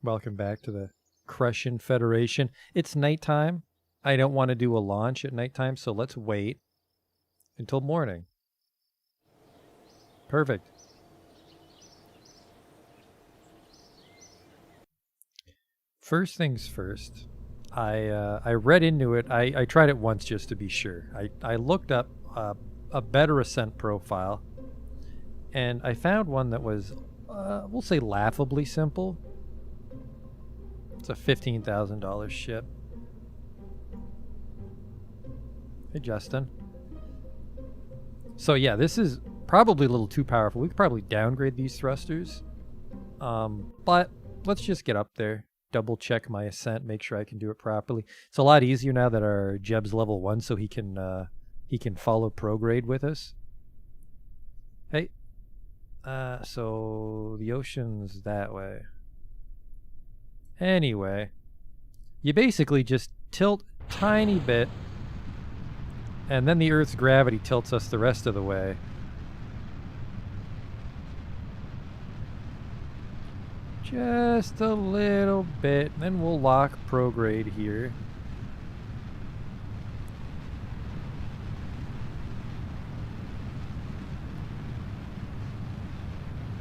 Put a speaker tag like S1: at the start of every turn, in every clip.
S1: Welcome back to the Crushing Federation. It's nighttime. I don't want to do a launch at nighttime, so let's wait until morning. Perfect. First things first, I read into it. I tried it once just to be sure. I looked up a better ascent profile, and I found one that was, we'll say, laughably simple. It's a $15,000 ship. Hey, Justin. So yeah, this is probably a little too powerful. We could probably downgrade these thrusters. But let's just get up there. Double check my ascent, make sure I can do it properly. It's a lot easier now that our Jeb's level 1, so he can follow prograde with us. Hey. So the ocean's that way. Anyway, you basically just tilt a tiny bit, and then the Earth's gravity tilts us the rest of the way. Just a little bit, then we'll lock prograde here.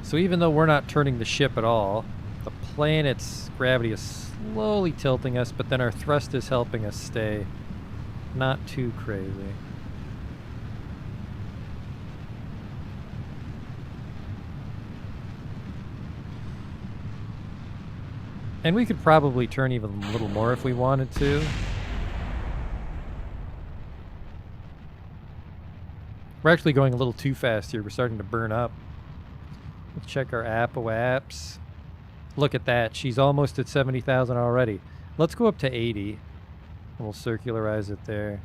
S1: So even though we're not turning the ship at all, the planet's gravity is slowly tilting us, but then our thrust is helping us stay not too crazy. And we could probably turn even a little more if we wanted to. We're actually going a little too fast here. We're starting to burn up. Let's check our apps. Look at that. She's almost at 70,000 already. Let's go up to 80. And we'll circularize it there.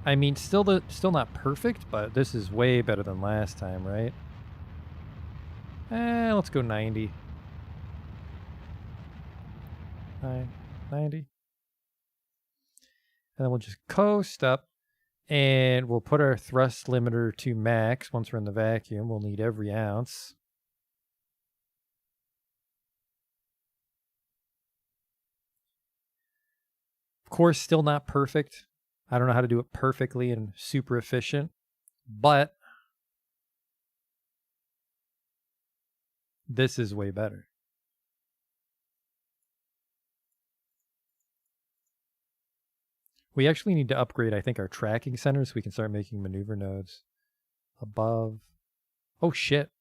S1: I mean, still not perfect, but this is way better than last time, right? Let's go 90. 90. And then we'll just coast up. And we'll put our thrust limiter to max. Once we're in the vacuum, we'll need every ounce. Of course, still not perfect. I don't know how to do it perfectly and super efficient, but this is way better. We actually need to upgrade, I think, our tracking center so we can start making maneuver nodes. Above. Oh, shit.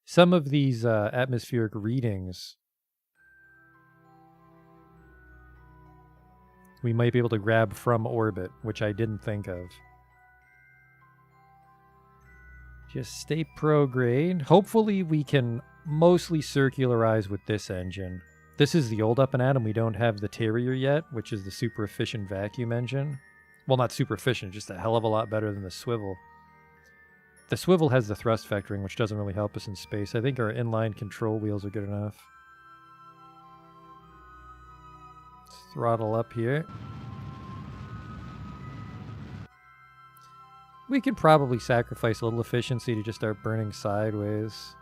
S1: Some of these atmospheric readings we might be able to grab from orbit, which I didn't think of. Just stay prograde. Hopefully we can mostly circularize with this engine. This is the old Up and Atom. We don't have the Terrier yet, which is the super efficient vacuum engine. Well, not super efficient, just a hell of a lot better than the Swivel. The Swivel has the thrust vectoring, which doesn't really help us in space. I think our inline control wheels are good enough. Let's throttle up here. We could probably sacrifice a little efficiency to just start burning sideways.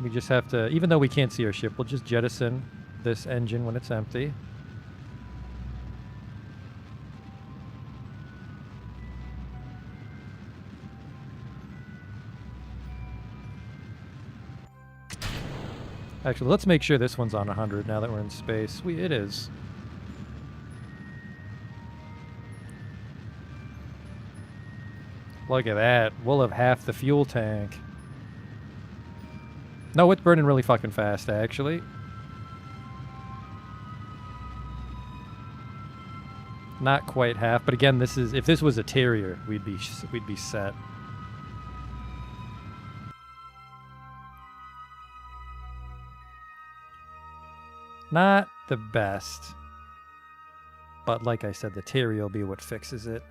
S1: We just have to, even though we can't see our ship, we'll just jettison this engine when it's empty. Actually, let's make sure this one's on 100 now that we're in space. It is. Look at that. We'll have half the fuel tank. No, it's burning really fucking fast, actually. Not quite half, but again, this is, if this was a Terrier, we'd be set. Not the best. But like I said, the Terrier will be what fixes it.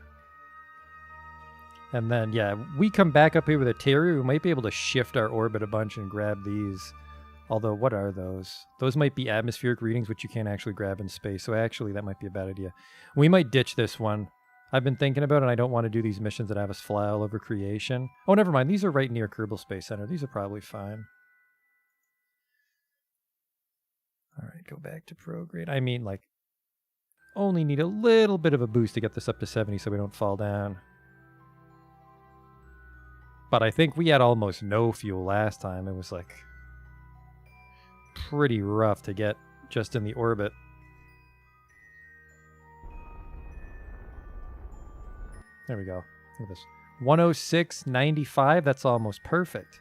S1: And then, yeah, we come back up here with a Terrier, we might be able to shift our orbit a bunch and grab these Although, what are those? Those might be atmospheric readings, which you can't actually grab in space. So actually, that might be a bad idea. We might ditch this one. I've been thinking about it, and I don't want to do these missions that have us fly all over creation. Oh, never mind. These are right near Kerbal Space Center. These are probably fine. All right, go back to prograde. I mean, like, only need a little bit of a boost to get this up to 70 so we don't fall down. But I think we had almost no fuel last time. It was like pretty rough to get just in the orbit. There we go. Look at this. 106.95. That's almost perfect.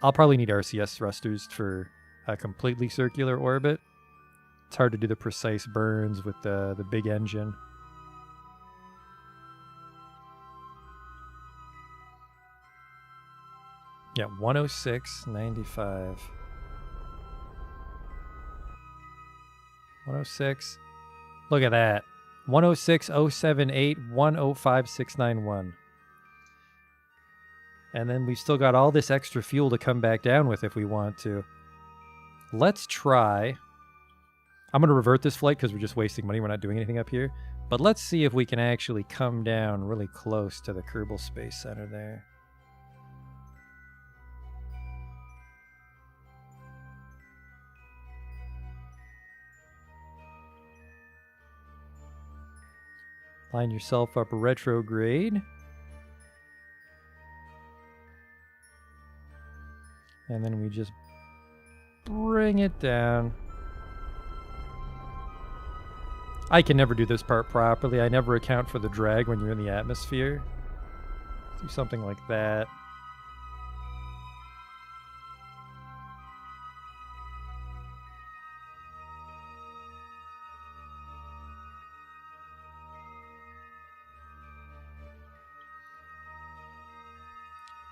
S1: I'll probably need RCS thrusters for a completely circular orbit. It's hard to do the precise burns with the big engine. Yeah, 106.95. 106. Look at that. 106.078, 105.691. And then we've still got all this extra fuel to come back down with if we want to. Let's try. I'm going to revert this flight because we're just wasting money. We're not doing anything up here. But let's see if we can actually come down really close to the Kerbal Space Center there. Line yourself up retrograde. And then we just bring it down. I can never do this part properly. I never account for the drag when you're in the atmosphere. Do something like that.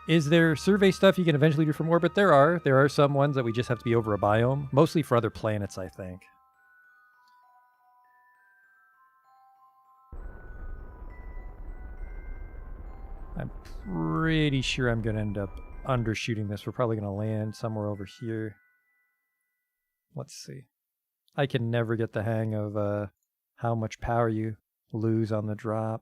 S1: Is there survey stuff you can eventually do from orbit? There are. There are some ones that we just have to be over a biome. Mostly for other planets, I think. I'm pretty sure I'm going to end up undershooting this. We're probably going to land somewhere over here. Let's see. I can never get the hang of how much power you lose on the drop.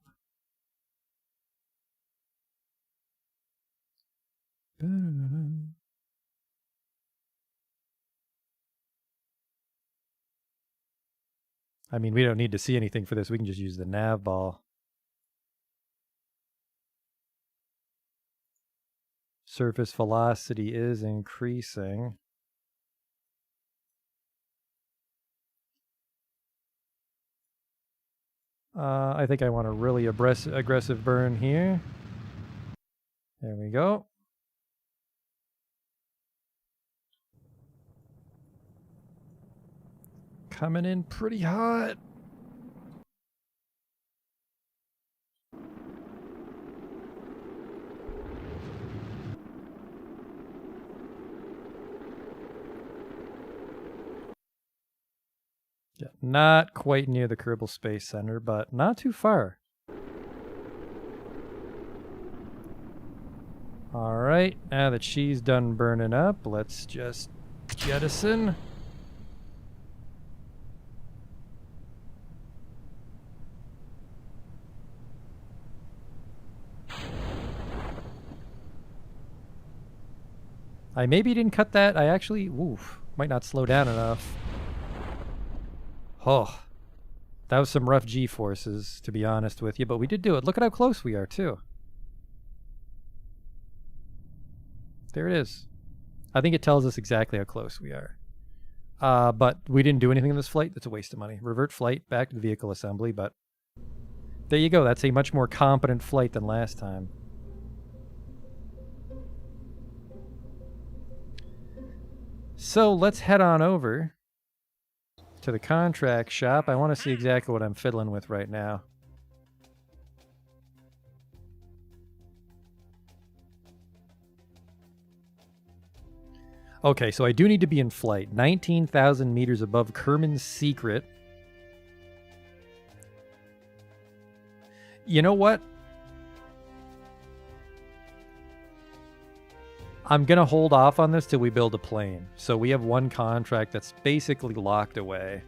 S1: I mean, we don't need to see anything for this. We can just use the nav ball. Surface velocity is increasing. I think I want a really aggressive burn here. There we go. Coming in pretty hot. Yeah, not quite near the Kerbal Space Center, but not too far. All right, now that she's done burning up, let's just jettison. I maybe didn't cut that. I actually, might not slow down enough. Oh, that was some rough G-forces, to be honest with you, but we did do it. Look at how close we are, too. There it is. I think it tells us exactly how close we are. But we didn't do anything in this flight. That's a waste of money. Revert flight back to the vehicle assembly, but there you go. That's a much more competent flight than last time. So let's head on over to the contract shop. I want to see exactly what I'm fiddling with right now. Okay, so I do need to be in flight. 19,000 meters above Kerman's Secret. You know what? I'm going to hold off on this till we build a plane. So we have one contract that's basically locked away.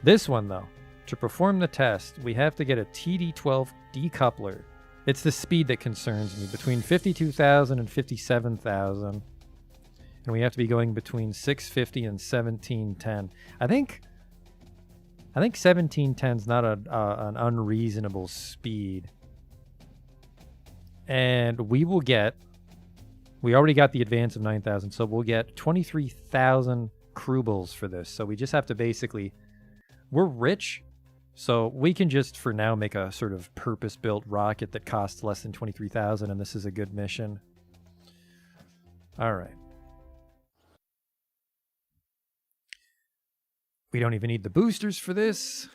S1: This one, though, to perform the test, we have to get a TD12 decoupler. It's the speed that concerns me, between 52,000 and 57,000. And we have to be going between 650 and 1710. I think 1710 is not an unreasonable speed. And we already got the advance of 9,000, so we'll get 23,000 Kerbals for this. So we just have to basically, we're rich, so we can just for now make a sort of purpose-built rocket that costs less than 23,000, and this is a good mission. All right. We don't even need the boosters for this.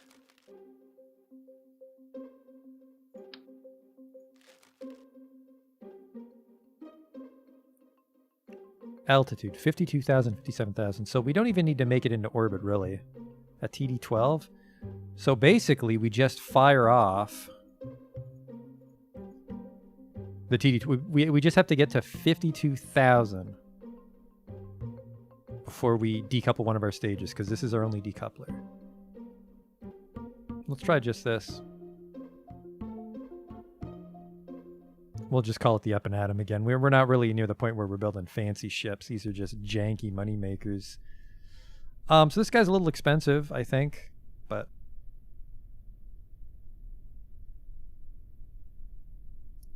S1: Altitude, 52,000, 57,000. So we don't even need to make it into orbit, really. A TD-12. So basically, we just fire off the TD-12. We just have to get to 52,000 before we decouple one of our stages, because this is our only decoupler. Let's try just this. We'll just call it the Up and Atom again. We're not really near the point where we're building fancy ships. These are just janky money makers. So this guy's a little expensive, I think, but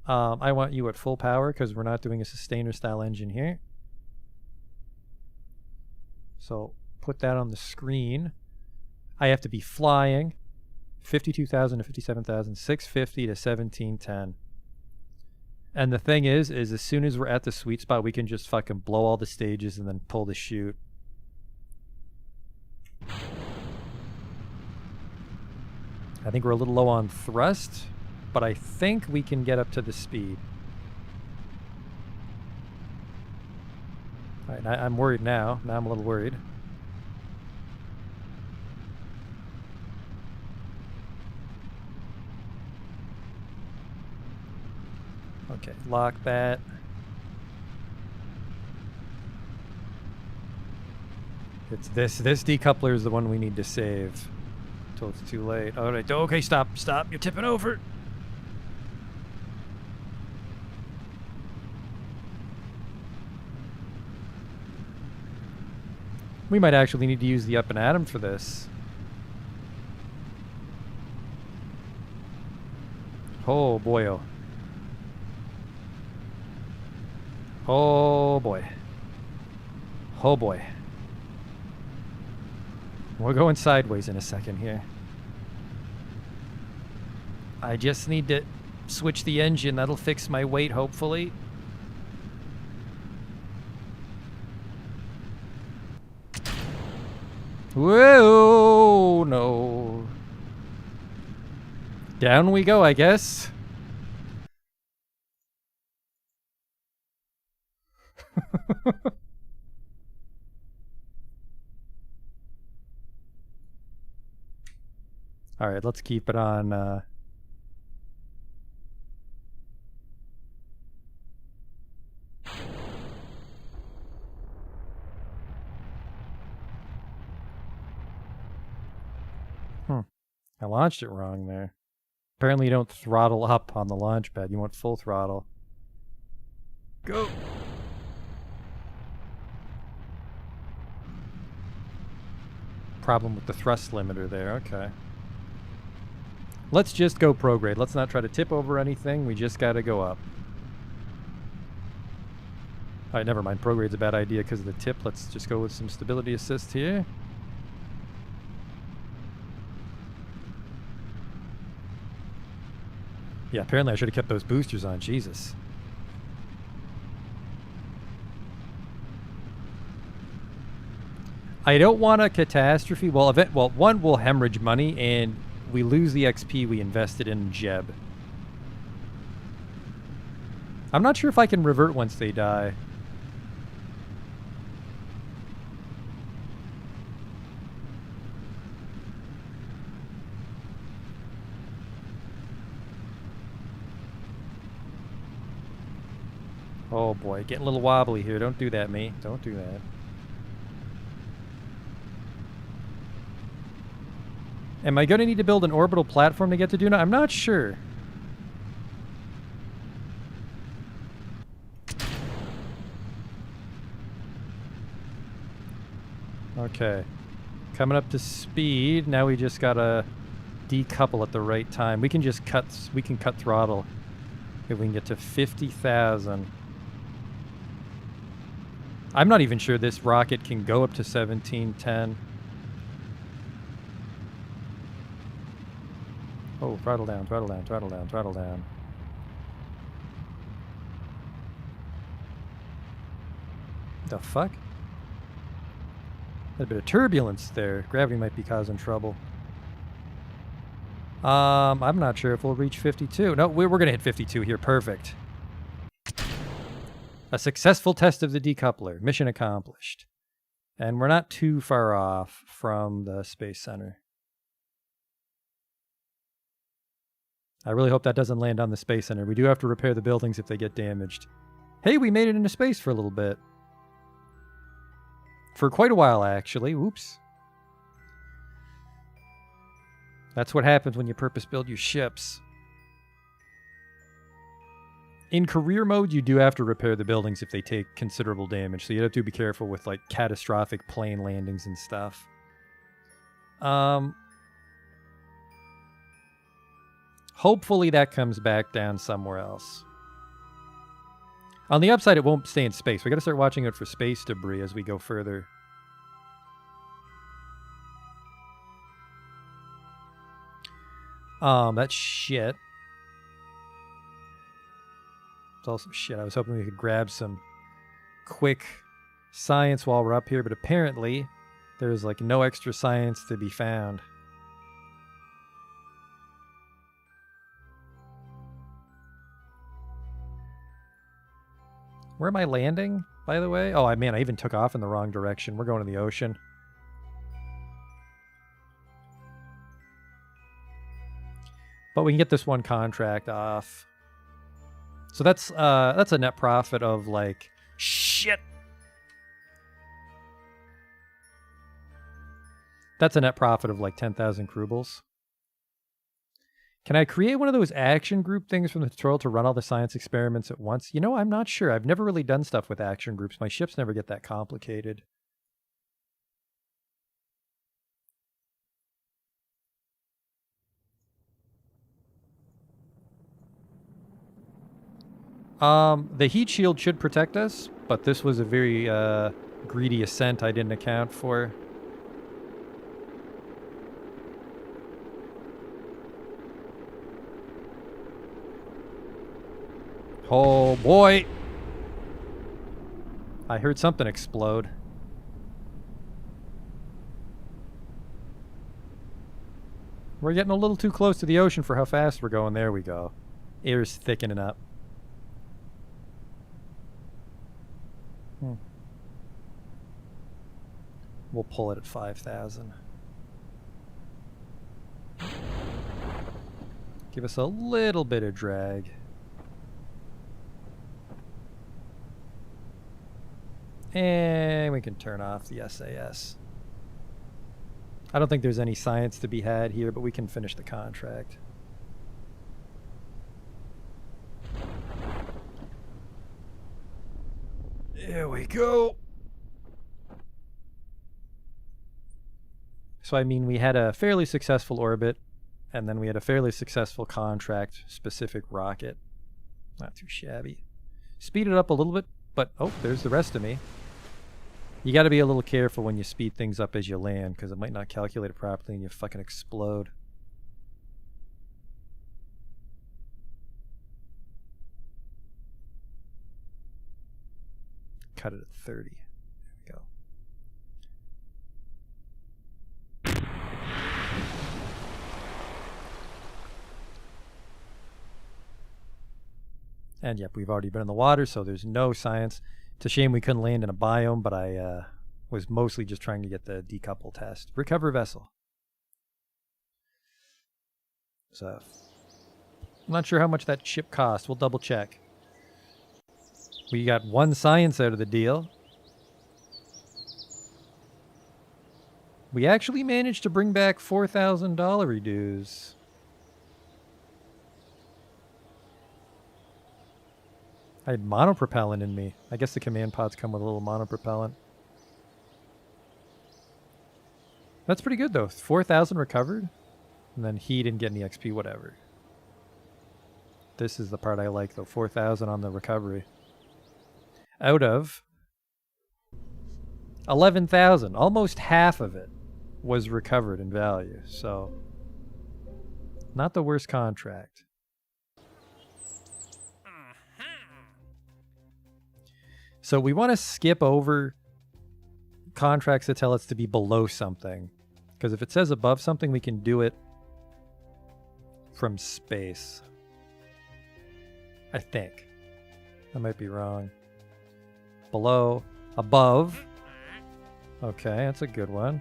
S1: I want you at full power because we're not doing a sustainer style engine here. So put that on the screen. I have to be flying 52,000 to 57,000, 650 to 1710. And the thing is as soon as we're at the sweet spot, we can just fucking blow all the stages and then pull the chute. I think we're a little low on thrust, but I think we can get up to the speed. All right, I'm worried now. Now I'm a little worried. Okay, lock that. It's this decoupler is the one we need to save until it's too late. All right, okay, stop, you're tipping over. We might actually need to use the Up and Atom for this. Oh boy. Oh boy. Oh boy. We're going sideways in a second here. I just need to switch the engine. That'll fix my weight, hopefully. Whoa, no. Down we go, I guess. All right, let's keep it on. I launched it wrong there. Apparently you don't throttle up on the launch pad. You want full throttle. Go! Problem with the thrust limiter there. Okay. Let's just go prograde. Let's not try to tip over anything. We just gotta go up. Alright, never mind. Prograde's a bad idea because of the tip. Let's just go with some stability assist here. Yeah, apparently I should have kept those boosters on. Jesus. I don't want a catastrophe. Well, one will hemorrhage money, and we lose the XP we invested in Jeb. I'm not sure if I can revert once they die. Oh boy, getting a little wobbly here. Don't do that, me. Don't do that. Am I going to need to build an orbital platform to get to Duna? I'm not sure. Okay. Coming up to speed. Now we just gotta decouple at the right time. We can just cut throttle if we can get to 50,000. I'm not even sure this rocket can go up to 1710. Oh, throttle down, throttle down, throttle down, throttle down. The fuck? A bit of turbulence there. Gravity might be causing trouble. I'm not sure if we'll reach 52. No, we're going to hit 52 here. Perfect. A successful test of the decoupler. Mission accomplished. And we're not too far off from the Space Center. I really hope that doesn't land on the Space Center. We do have to repair the buildings if they get damaged. Hey, we made it into space for a little bit. For quite a while, actually. Oops. That's what happens when you purpose-build your ships. In career mode, you do have to repair the buildings if they take considerable damage, so you have to be careful with, like, catastrophic plane landings and stuff. Hopefully that comes back down somewhere else. On the upside, it won't stay in space. We got to start watching out for space debris as we go further. That's shit. It's also shit. I was hoping we could grab some quick science while we're up here, but apparently there's like no extra science to be found. Where am I landing, by the way? Oh, man, I even took off in the wrong direction. We're going to the ocean. But we can get this one contract off. So that's a net profit of like shit. That's a net profit of like 10,000 Kerbals. Can I create one of those action group things from the tutorial to run all the science experiments at once? You know, I'm not sure. I've never really done stuff with action groups. My ships never get that complicated. The heat shield should protect us, but this was a very greedy ascent I didn't account for. Oh boy! I heard something explode. We're getting a little too close to the ocean for how fast we're going. There we go. Air's thickening up. We'll pull it at 5,000. Give us a little bit of drag. And we can turn off the SAS. I don't think there's any science to be had here, but we can finish the contract. There we go. So, I mean, we had a fairly successful orbit, and then we had a fairly successful contract-specific rocket. Not too shabby. Speed it up a little bit, but, oh, there's the rest of me. You got to be a little careful when you speed things up as you land, because it might not calculate it properly and you fucking explode. Cut it at 30. There we go. And yep, we've already been in the water, so there's no science. It's a shame we couldn't land in a biome, but I was mostly just trying to get the decouple test. Recover vessel. So, I'm not sure how much that ship cost. We'll double check. We got one science out of the deal. We actually managed to bring back $4,000 dues. I had monopropellant in me. I guess the command pods come with a little monopropellant. That's pretty good though. 4,000 recovered. And then he didn't get any XP, whatever. This is the part I like though. 4,000 on the recovery. Out of 11,000. Almost half of it was recovered in value. So, not the worst contract. So we want to skip over contracts that tell us to be below something. Because if it says above something, we can do it from space. I think. I might be wrong. Below. Above. Okay, that's a good one.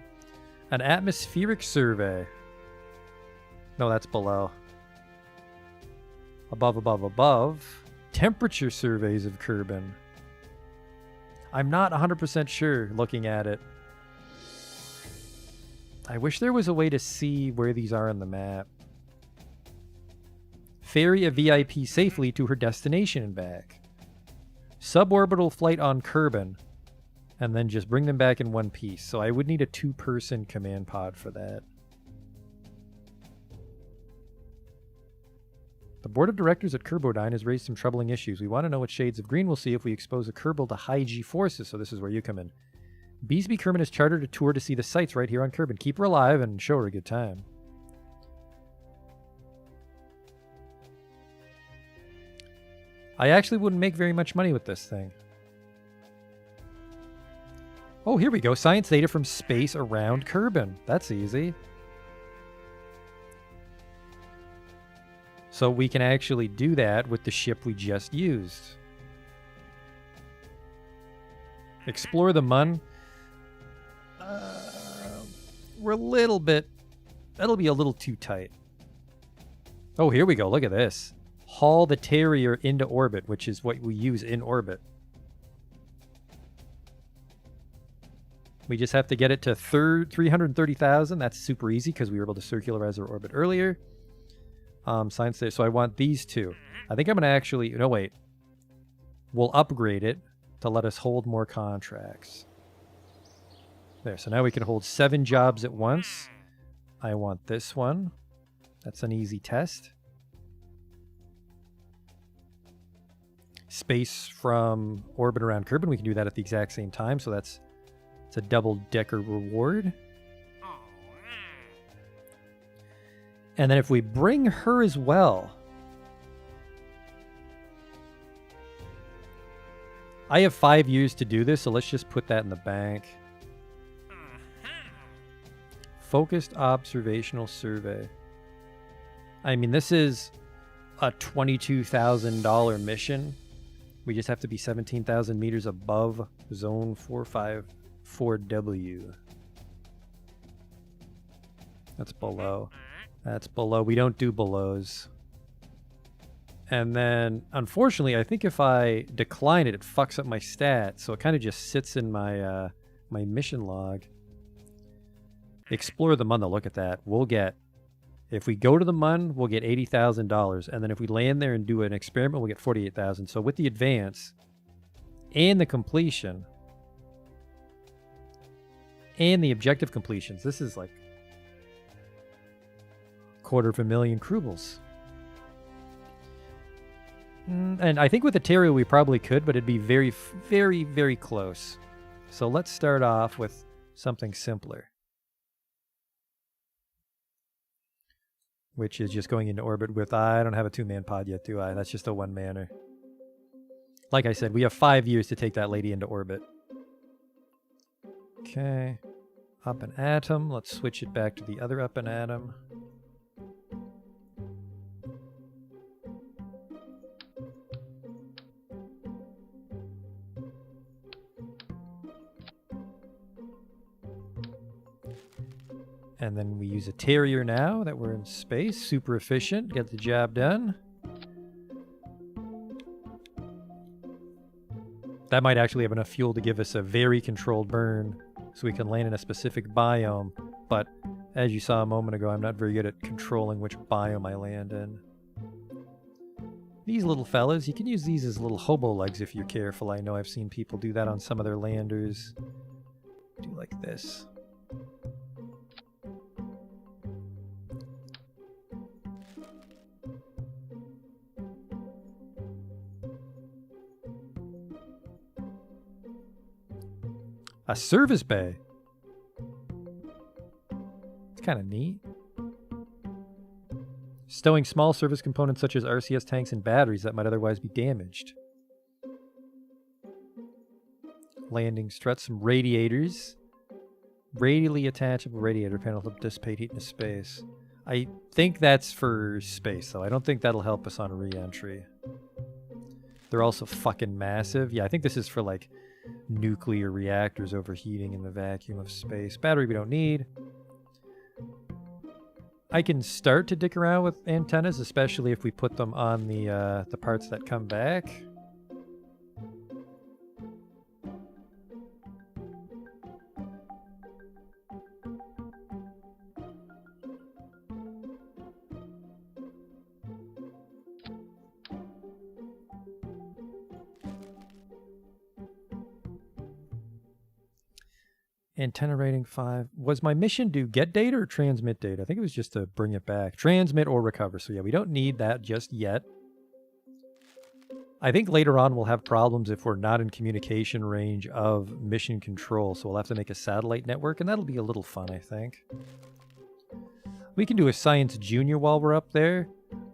S1: An atmospheric survey. No, that's below. Above, above, above. Temperature surveys of Kerbal. I'm not 100% sure looking at it. I wish there was a way to see where these are on the map. Ferry a VIP safely to her destination and back. Suborbital flight on Kerbal. And then just bring them back in one piece. So I would need a 2-person command pod for that. The board of directors at Kerbodyne has raised some troubling issues. We want to know what shades of green we'll see if we expose a Kerbal to high G forces. So this is where you come in. Beesby Kerman has chartered a tour to see the sights right here on Kerbal. Keep her alive and show her a good time. I actually wouldn't make very much money with this thing. Oh, here we go. Science data from space around Kerbal. That's easy. So we can actually do that with the ship we just used. Explore the Mun. We're a little bit... That'll be a little too tight. Oh, here we go. Look at this. Haul the Terrier into orbit, which is what we use in orbit. We just have to get it to 330,000. That's super easy because we were able to circularize our orbit earlier. Science data. So I want these two. I think I'm going to actually... No, wait. We'll upgrade it to let us hold more contracts. There. So now we can hold 7 jobs at once. I want this one. That's an easy test. Space from orbit around Kerbal. We can do that at the exact same time. So it's a double-decker reward. And then if we bring her as well... I have 5 years to do this, so let's just put that in the bank. Focused observational survey. I mean, this is a $22,000 mission. We just have to be 17,000 meters above zone 454W. That's below. That's below. We don't do belows. And then, unfortunately, I think if I decline it, it fucks up my stats. So it kind of just sits in my my mission log. Explore the Mun, though. Look at that. We'll get... If we go to the Mun, we'll get $80,000. And then if we land there and do an experiment, we'll get $48,000. So with the advance and the completion and the objective completions, this is like $250,000 Kerbals. And I think with the Terrier we probably could, but it'd be very, very, very close. So let's start off with something simpler. Which is just going into orbit with... I don't have a 2-man pod yet, do I? That's just a 1-manner. Like I said, we have 5 years to take that lady into orbit. Okay. Up an atom. Let's switch it back to the other up an atom. And then we use a Terrier now that we're in space. Super efficient. Get the job done. That might actually have enough fuel to give us a very controlled burn so we can land in a specific biome. But as you saw a moment ago, I'm not very good at controlling which biome I land in. These little fellas, you can use these as little hobo legs if you're careful. I know I've seen people do that on some of their landers. Do like this. A service bay. It's kind of neat. Stowing small service components such as RCS tanks and batteries that might otherwise be damaged. Landing struts, some radiators. Radially attachable radiator panel to dissipate heat into space. I think that's for space, though. I don't think that'll help us on re-entry. They're also fucking massive. Yeah, I think this is for, like, nuclear reactors overheating in the vacuum of space. Battery we don't need. I can start to dick around with antennas, especially if we put them on the parts that come back. Antenna rating 5. Was my mission to get data or transmit data? I think it was just to bring it back. Transmit or recover. So yeah, we don't need that just yet. I think later on we'll have problems if we're not in communication range of mission control. So we'll have to make a satellite network, and that'll be a little fun, I think. We can do a Science Junior while we're up there.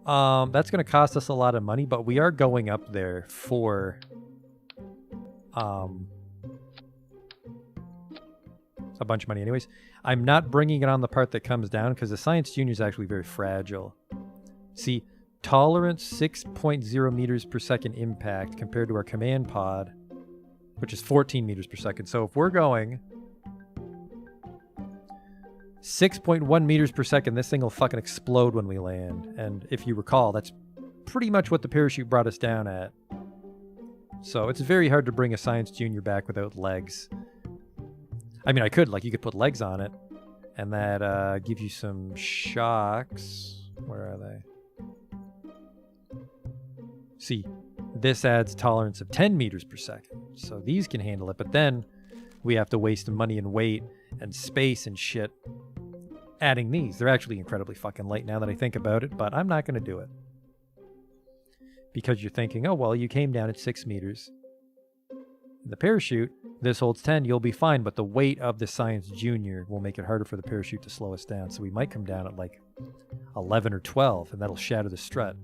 S1: That's going to cost us a lot of money, but we are going up there for... a bunch of money anyways. I'm not bringing it on the part that comes down because the Science Junior is actually very fragile. See, tolerance 6.0 meters per second impact compared to our command pod, which is 14 meters per second. So if we're going 6.1 meters per second, this thing will fucking explode when we land. And if you recall, that's pretty much what the parachute brought us down at. So it's very hard to bring a Science Junior back without legs. I mean, I could, like, you could put legs on it, and that gives you some shocks. Where are they? See, this adds tolerance of 10 meters per second, so these can handle it, but then we have to waste money and weight and space and shit adding these. They're actually incredibly fucking light now that I think about it, but I'm not going to do it. Because you're thinking, oh, well, you came down at 6 meters. The parachute, this holds 10, you'll be fine, but the weight of the Science Junior will make it harder for the parachute to slow us down. So we might come down at like 11 or 12, and that'll shatter the strut.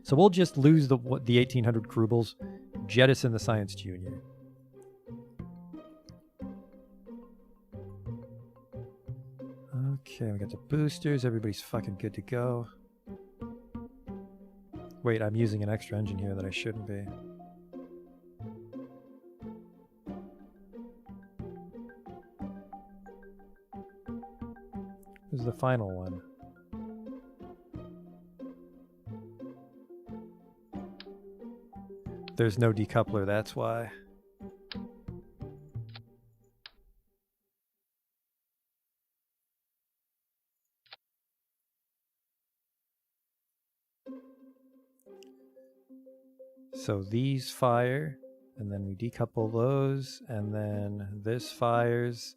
S1: So we'll just lose the 1,800 Kerbals, jettison the Science Junior. Okay, we got the boosters, everybody's fucking good to go. Wait, I'm using an extra engine here that I shouldn't be. This is the final one. There's no decoupler, that's why. So these fire, and then we decouple those, and then this fires.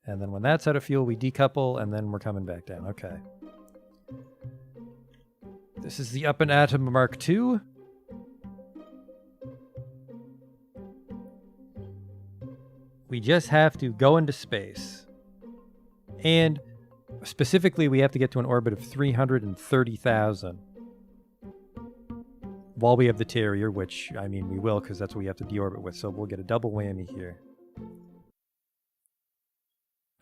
S1: And then when that's out of fuel, we decouple, and then we're coming back down. Okay. This is the Up and Atom Mark II. We just have to go into space. And specifically, we have to get to an orbit of 330,000. While we have the Terrier, which, I mean, we will, because that's what we have to deorbit with. So we'll get a double whammy here.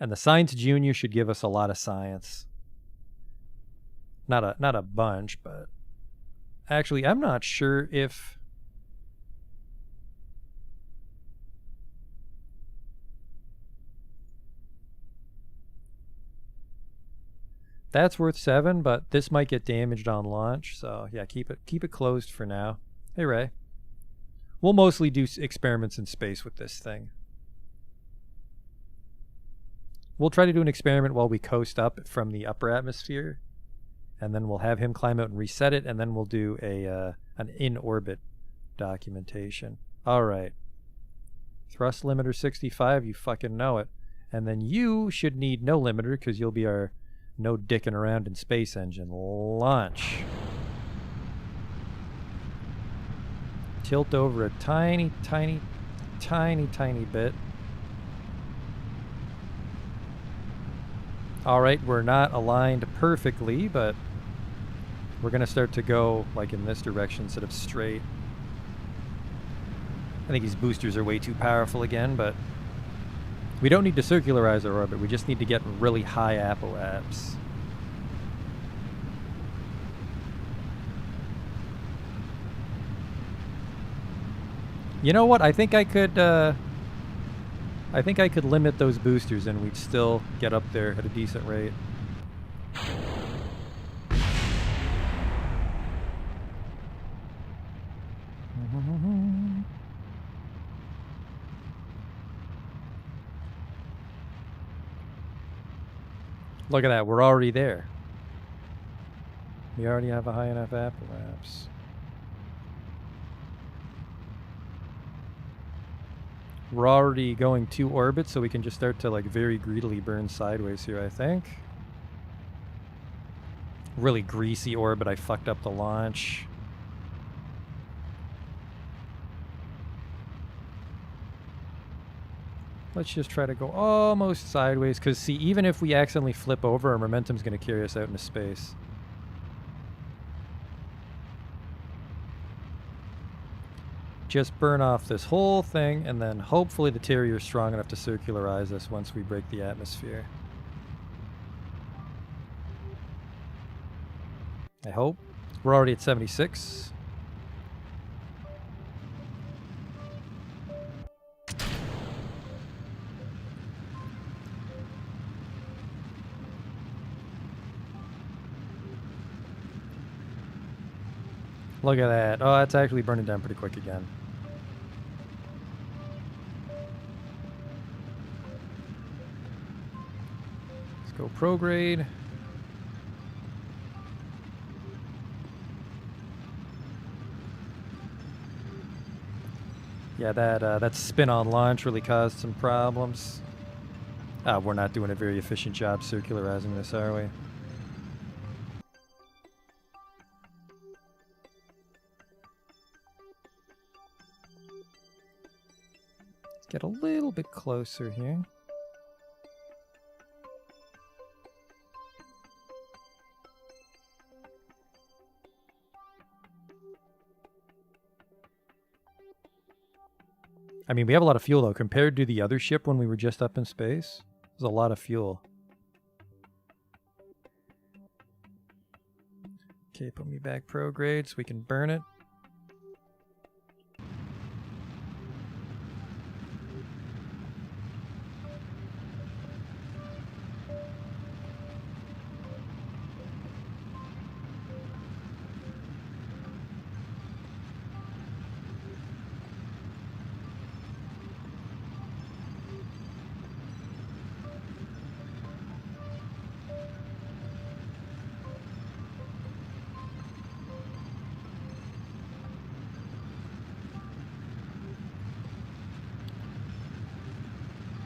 S1: And the Science Junior should give us a lot of science. Not a bunch, but actually, I'm not sure if that's worth 7, but this might get damaged on launch. So yeah, keep it closed for now. Hey Ray, We'll mostly do experiments in space with this thing. We'll try to do an experiment while we coast up from the upper atmosphere, and then we'll have him climb out and reset it, and then we'll do an in-orbit documentation. All right. Thrust limiter 65, you fucking know it. And then you should need no limiter because you'll be our no dicking around in space engine. Launch. Tilt over a tiny, tiny, tiny, tiny bit. All right, we're not aligned perfectly, but we're going to start to go like in this direction instead of straight. I think these boosters are way too powerful again, but we don't need to circularize our orbit. We just need to get really high apoapse. You know what? I think I could limit those boosters and we'd still get up there at a decent rate. Look at that, we're already there. We already have a high enough apoapse. We're already going 2 orbits, so we can just start to like very greedily burn sideways here, I think. Really greasy orbit, I fucked up the launch. Let's just try to go almost sideways, because see, even if we accidentally flip over, our momentum's going to carry us out into space. Just burn off this whole thing, and then hopefully the Terrier's strong enough to circularize us once we break the atmosphere. I hope. We're already at 76. Look at that. Oh, that's actually burning down pretty quick again. Let's go prograde. Yeah, that spin on launch really caused some problems. We're not doing a very efficient job circularizing this, are we? Get a little bit closer here. I mean, we have a lot of fuel though. Compared to the other ship when we were just up in space, there's a lot of fuel. Okay, put me back prograde so we can burn it.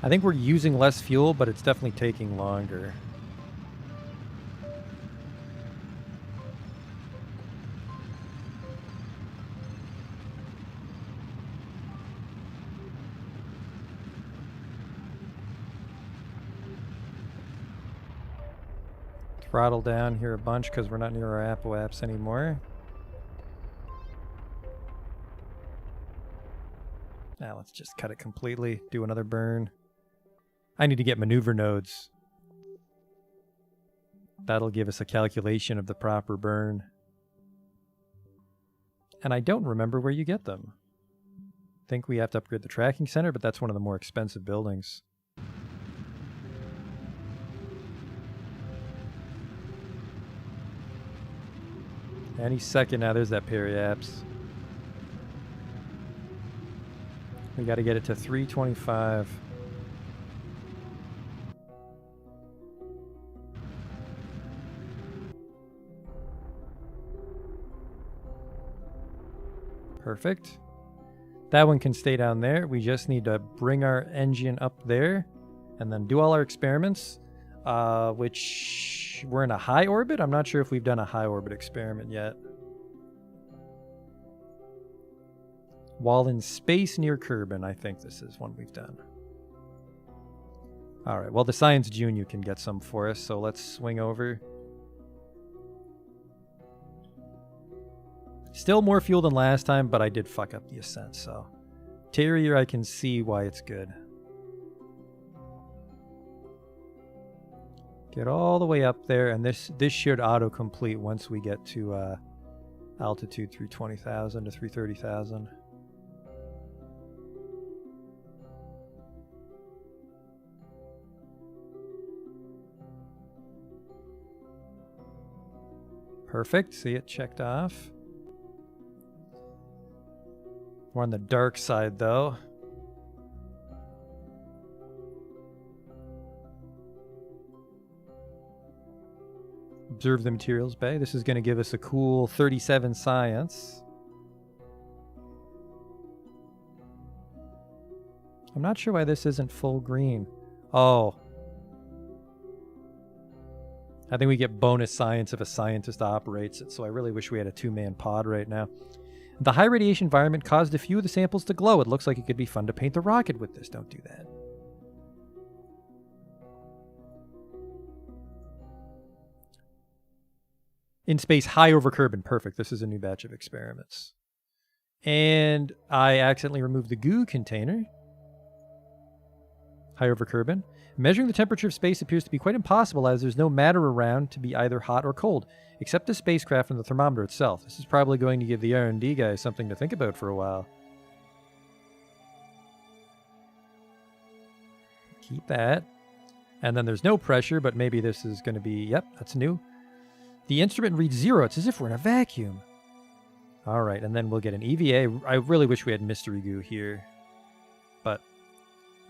S1: I think we're using less fuel, but it's definitely taking longer. Throttle down here a bunch because we're not near our apoapse anymore. Now let's just cut it completely, do another burn. I need to get maneuver nodes. That'll give us a calculation of the proper burn. And I don't remember where you get them. I think we have to upgrade the tracking center, but that's one of the more expensive buildings. Any second now, there's that periapse. We got to get it to 325. Perfect. That one can stay down there. We just need to bring our engine up there and then do all our experiments, which we're in a high orbit. I'm not sure if we've done a high orbit experiment yet. While in space near Kerbal, I think this is one we've done. All right, well, the Science Junior can get some for us, so let's swing over. Still more fuel than last time, but I did fuck up the ascent, so. Terrier, I can see why it's good. Get all the way up there, and this should auto-complete once we get to altitude 320,000 to 330,000. Perfect, see it checked off. We're on the dark side, though. Observe the materials bay. This is going to give us a cool 37 science. I'm not sure why this isn't full green. Oh. I think we get bonus science if a scientist operates it, so I really wish we had a two-man pod right now. The high radiation environment caused a few of the samples to glow. It looks like it could be fun to paint the rocket with this. Don't do that. In space, high over Kerbal. Perfect. This is a new batch of experiments. And I accidentally removed the goo container. High over Kerbal. Measuring the temperature of space appears to be quite impossible as there's no matter around to be either hot or cold, except the spacecraft and the thermometer itself. This is probably going to give the R&D guys something to think about for a while. Keep that. And then there's no pressure, but maybe this is going to be... Yep, that's new. The instrument reads 0. It's as if we're in a vacuum. All right, and then we'll get an EVA. I really wish we had mystery goo here. But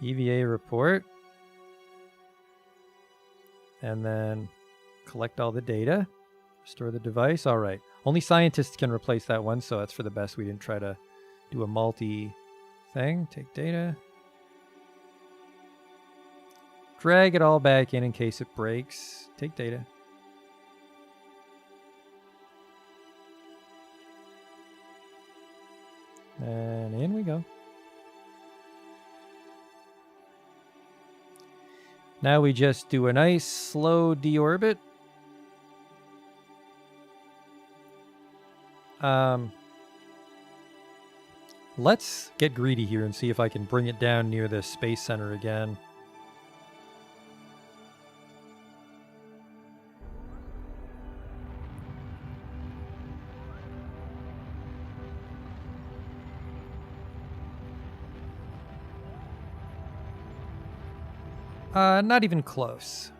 S1: EVA report. And then collect all the data. Store the device. All right. Only scientists can replace that one, so that's for the best. We didn't try to do a multi-thing. Take data. Drag it all back in case it breaks. Take data. And in we go. Now we just do a nice slow deorbit. Let's get greedy here and see if I can bring it down near the Space Center again. Not even close.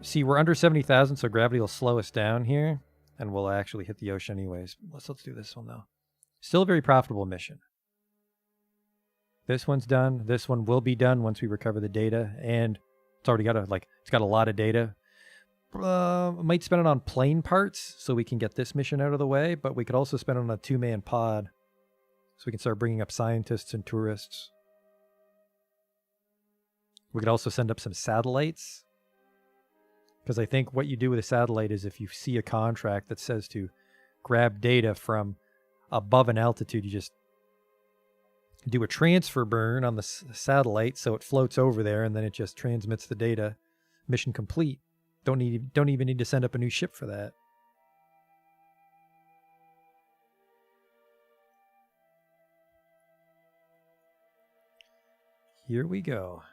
S1: See, we're under 70,000, so gravity will slow us down here, and we'll actually hit the ocean anyways. Let's do this one, though. Still a very profitable mission. This one's done. This one will be done once we recover the data, and it's already got it's got a lot of data. Might spend it on plane parts, so we can get this mission out of the way, but we could also spend it on a two-man pod, so we can start bringing up scientists and tourists. We could also send up some satellites. Because I think what you do with a satellite is if you see a contract that says to grab data from above an altitude, you just do a transfer burn on the satellite so it floats over there and then it just transmits the data. Mission complete. Don't even need to send up a new ship for that. Here we go.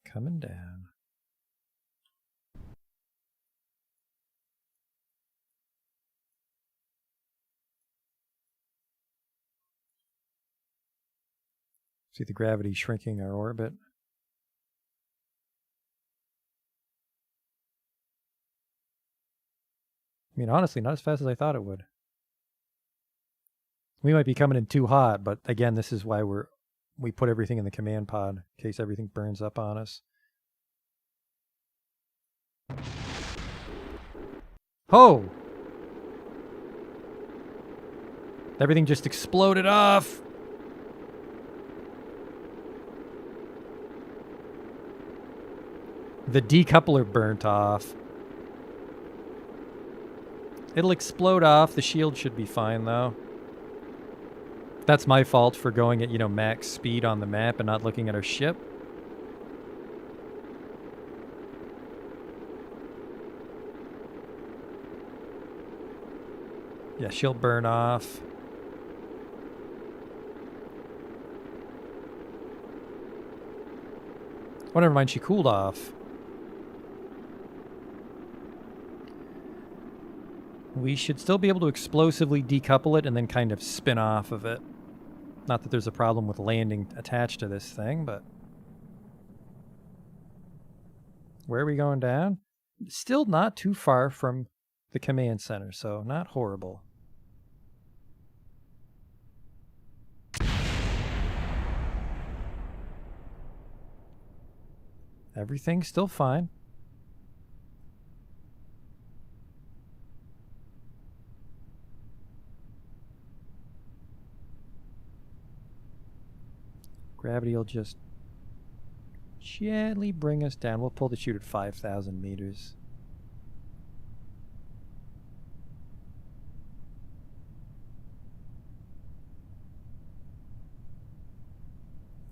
S1: Coming down. See the gravity shrinking our orbit. I mean, honestly, not as fast as I thought it would. We might be coming in too hot, but again, this is why we put everything in the command pod in case everything burns up on us. Oh! Everything just exploded off! The decoupler burnt off. It'll explode off. The shield should be fine, though. That's my fault for going at, max speed on the map and not looking at our ship. Yeah, she'll burn off. Oh, never mind, she cooled off. We should still be able to explosively decouple it and then kind of spin off of it. Not that there's a problem with landing attached to this thing, but... Where are we going down? Still not too far from the command center, so not horrible. Everything's still fine. Gravity will just gently bring us down. We'll pull the chute at 5,000 meters.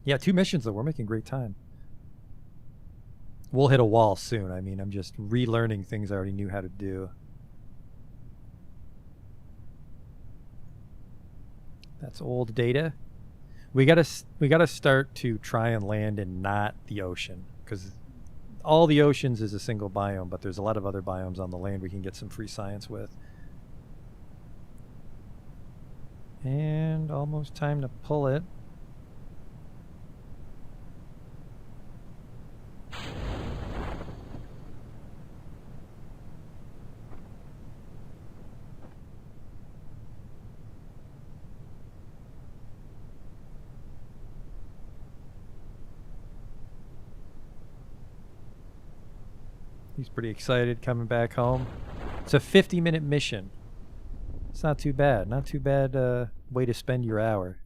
S1: Yeah, 2 missions though. We're making great time. We'll hit a wall soon. I mean, I'm just relearning things I already knew how to do. That's old data. We gotta start to try and land in not the ocean, because all the oceans is a single biome, but there's a lot of other biomes on the land we can get some free science with. And almost time to pull it. He's pretty excited coming back home. It's a 50-minute mission. It's not too bad. Not too bad way to spend your hour.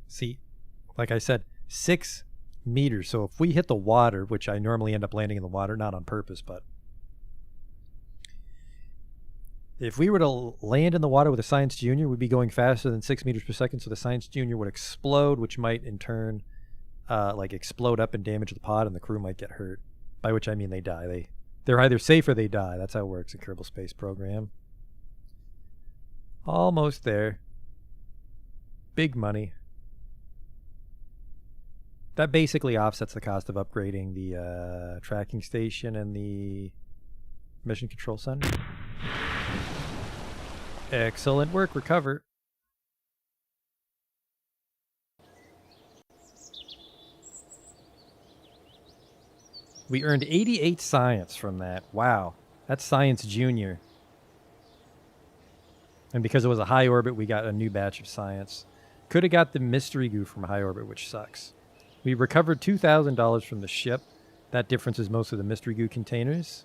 S1: See, like I said, 6 meters. So if we hit the water, which I normally end up landing in the water, not on purpose, but if we were to land in the water with a Science Junior, we'd be going faster than 6 meters per second, so the Science Junior would explode, which might in turn explode up and damage the pod, and the crew might get hurt. By which I mean they die. They're either safe or they die. That's how it works in Kerbal Space Program. Almost there. Big money. That basically offsets the cost of upgrading the tracking station and the mission control center. Excellent work, recover. We earned 88 science from that. Wow. That's Science Junior. And because it was a high orbit, we got a new batch of science. Could have got the mystery goo from high orbit, which sucks. We recovered $2,000 from the ship. That difference is most of the mystery goo containers.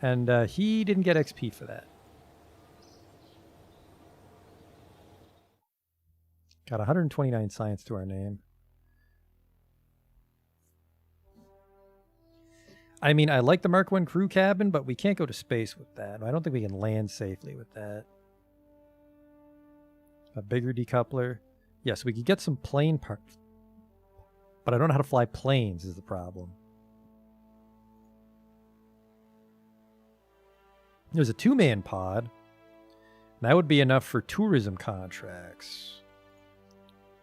S1: And he didn't get XP for that. Got 129 science to our name. I mean, I like the Mark I crew cabin, but we can't go to space with that. I don't think we can land safely with that. A bigger decoupler. Yes, we could get some plane parts. But I don't know how to fly planes is the problem. There's a 2-man pod. That would be enough for tourism contracts.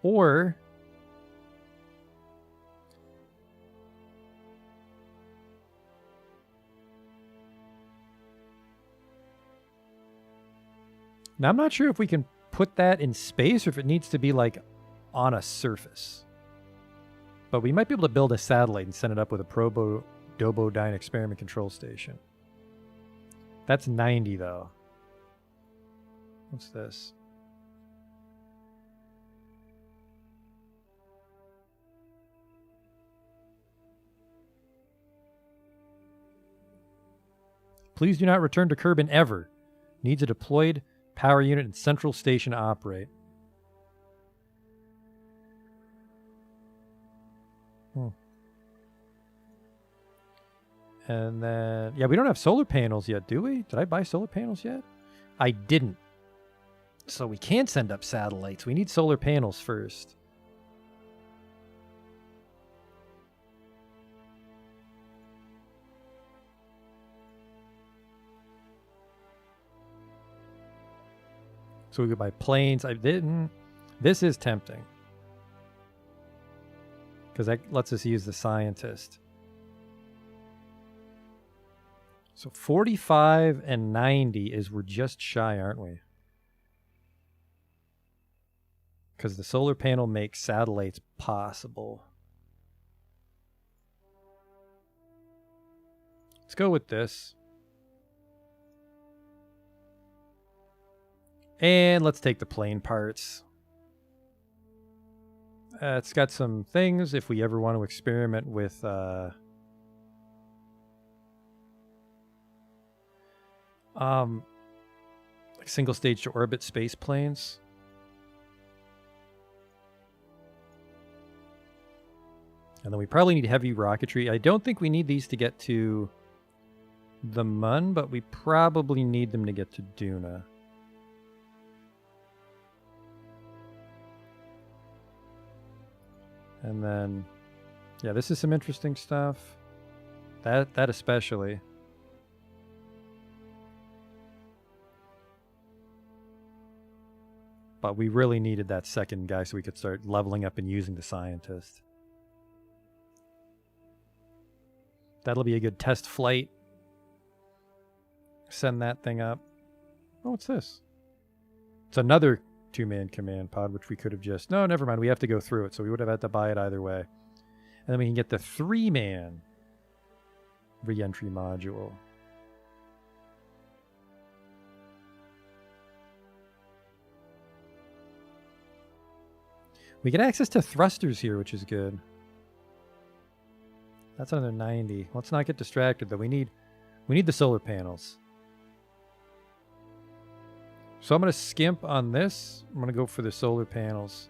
S1: Or Now, I'm not sure if we can put that in space or if it needs to be like on a surface. But we might be able to build a satellite and send it up with a Dobodyne experiment control station. That's 90 though. What's this? Please do not return to Kerbal ever. Needs a deployed power unit and central station to operate. And then, yeah, we don't have solar panels yet, do we? Did I buy solar panels yet? I didn't. So we can't send up satellites. We need solar panels first. So we could buy planes. I didn't. This is tempting. Because that lets us use the scientist. So 45 and 90 is we're just shy, aren't we? Because the solar panel makes satellites possible. Let's go with this. And let's take the plane parts. It's got some things if we ever want to experiment with like single stage to orbit space planes. And then we probably need heavy rocketry. I don't think we need these to get to the Mun, but we probably need them to get to Duna. And then, yeah, this is some interesting stuff. That especially. But we really needed that second guy so we could start leveling up and using the scientist. That'll be a good test flight. Send that thing up. Oh, what's this? It's another two-man command pod, which we could have just... No, never mind. We have to go through it, so we would have had to buy it either way. And then we can get the three-man re-entry module. We get access to thrusters here, which is good. That's another 90. Let's not get distracted, though. We need the solar panels. So I'm going to skimp on this. I'm going to go for the solar panels.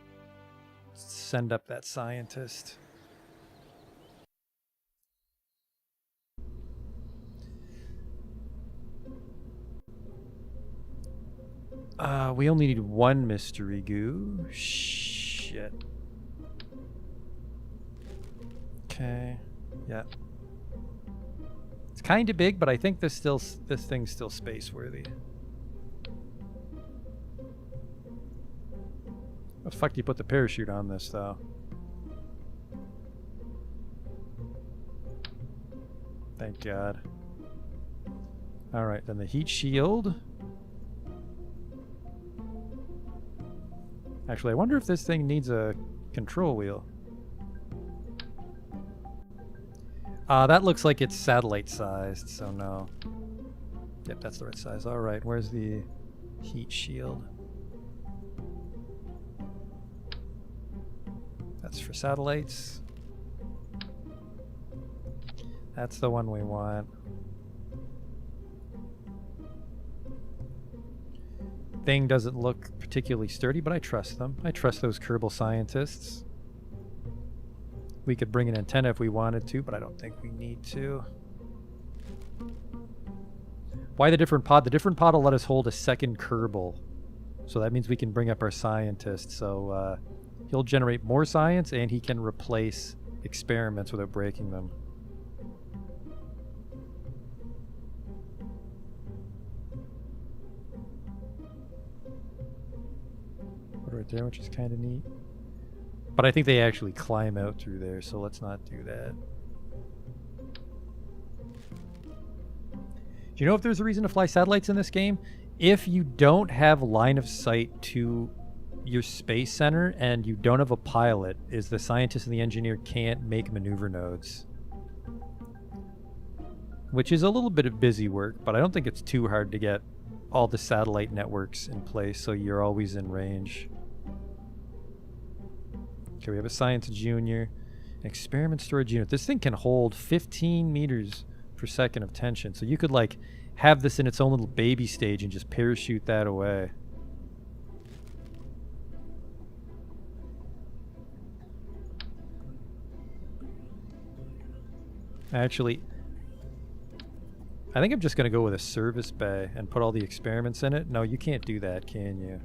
S1: Send up that scientist. We only need one mystery goo. Shit. Okay. Yeah. It's kind of big, but I think this thing's still space worthy. What the fuck do you put the parachute on this, though? Thank God. Alright, then the heat shield. Actually, I wonder if this thing needs a control wheel. That looks like it's satellite sized, so no. Yep, that's the right size. Alright, where's the heat shield? That's for satellites. That's the one we want. Thing doesn't look particularly sturdy, but I trust them. I trust those Kerbal scientists. We could bring an antenna if we wanted to, but I don't think we need to. Why the different pod? The different pod will let us hold a second Kerbal. So that means we can bring up our scientist. So he'll generate more science and he can replace experiments without breaking them. Right there, which is kind of neat. But I think they actually climb out through there, so let's not do that. Do you know if there's a reason to fly satellites in this game? If you don't have line of sight to your space center and you don't have a pilot, is the scientist and the engineer can't make maneuver nodes. Which is a little bit of busy work, but I don't think it's too hard to get all the satellite networks in place so you're always in range. Okay, we have a science junior, an experiment storage unit. This thing can hold 15 meters per second of tension, so you could like have this in its own little baby stage and just parachute that away. Actually, I think I'm just going to go with a service bay and put all the experiments in it. No, you can't do that, can you?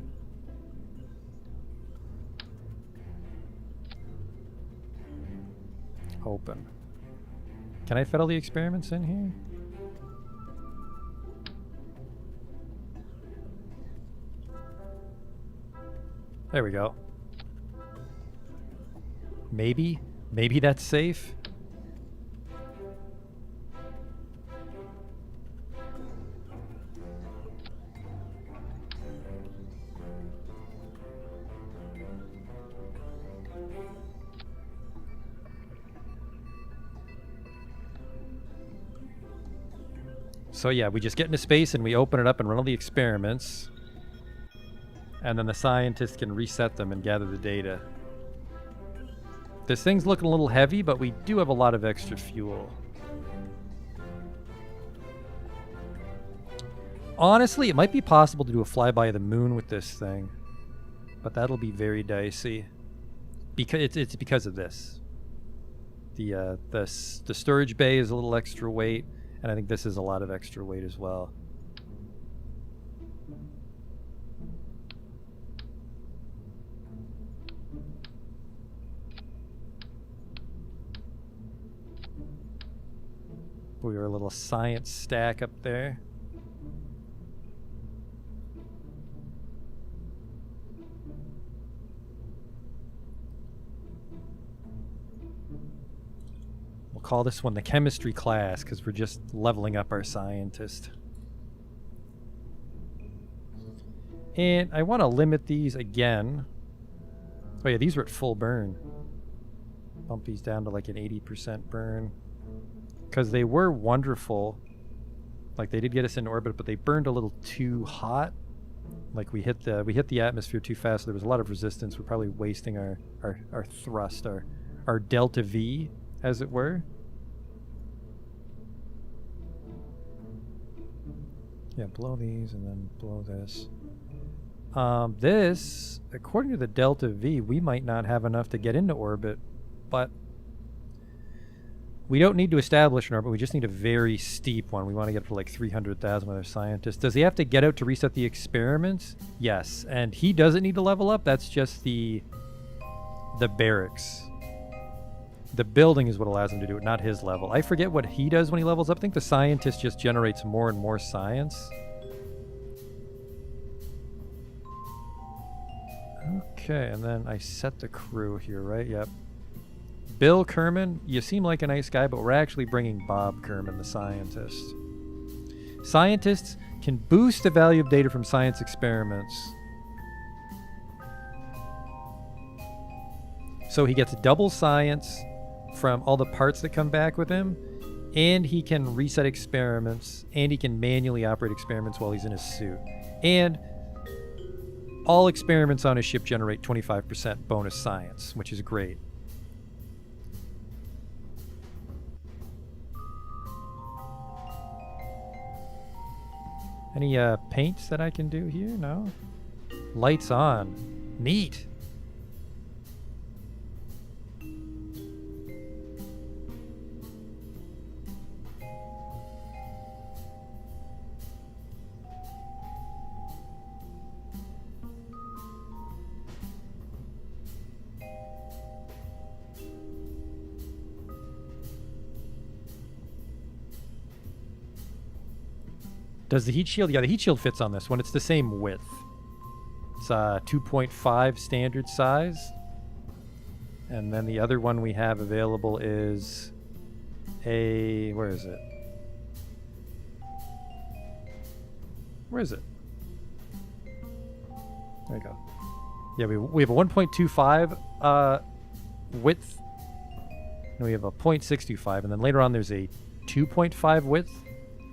S1: Open. Can I fit all the experiments in here? There we go. Maybe that's safe. So yeah, we just get into space and we open it up and run all the experiments. And then the scientists can reset them and gather the data. This thing's looking a little heavy, but we do have a lot of extra fuel. Honestly, it might be possible to do a flyby of the moon with this thing. But that'll be very dicey. Because it's because of this. The storage bay is a little extra weight. And I think this is a lot of extra weight as well. We are a little science stack up there. We'll call this one the chemistry class because we're just leveling up our scientist. And I want to limit these again. Oh yeah, these were at full burn. Bump these down to like an 80% burn. Because they were wonderful. Like they did get us into orbit, but they burned a little too hot. Like we hit the atmosphere too fast. So there was a lot of resistance. We're probably wasting our thrust, our delta V, as it were. Yeah, blow these and then blow this. This, according to the delta V, we might not have enough to get into orbit, but we don't need to establish an orbit. We just need a very steep one. We want to get up to like 300,000 with our scientist. Does he have to get out to reset the experiments? Yes. And he doesn't need to level up. That's just the barracks. The building is what allows him to do it, not his level. I forget what he does when he levels up. I think the scientist just generates more and more science. Okay, and then I set the crew here, right? Yep. Bill Kerman, you seem like a nice guy, but we're actually bringing Bob Kerman, the scientist. Scientists can boost the value of data from science experiments. So he gets double science from all the parts that come back with him, and he can reset experiments, and he can manually operate experiments while he's in his suit. And all experiments on his ship generate 25% bonus science, which is great. Any paints that I can do here? No? Lights on. Neat. Does the heat shield? Yeah, the heat shield fits on this one. It's the same width. It's 2.5 standard size. And then the other one we have available is a... Where is it? Where is it? There we go. Yeah, we have a 1.25 width. And we have a 0.625, and then later on there's a 2.5 width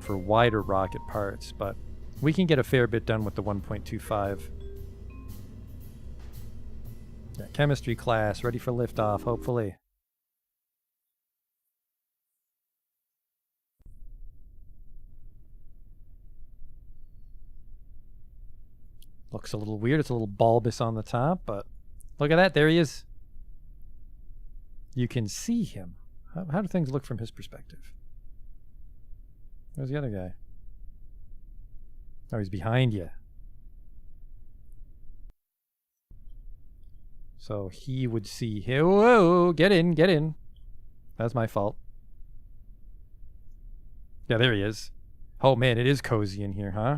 S1: for wider rocket parts, but we can get a fair bit done with the 1.25. Yeah, chemistry class, ready for liftoff, hopefully. Looks a little weird. It's a little bulbous on the top, but look at that. There he is. You can see him. How do things look from his perspective? Where's the other guy? Oh, he's behind you. So he would see him. Whoa, get in, get in. That's my fault. Yeah, there he is. Oh man, it is cozy in here, huh?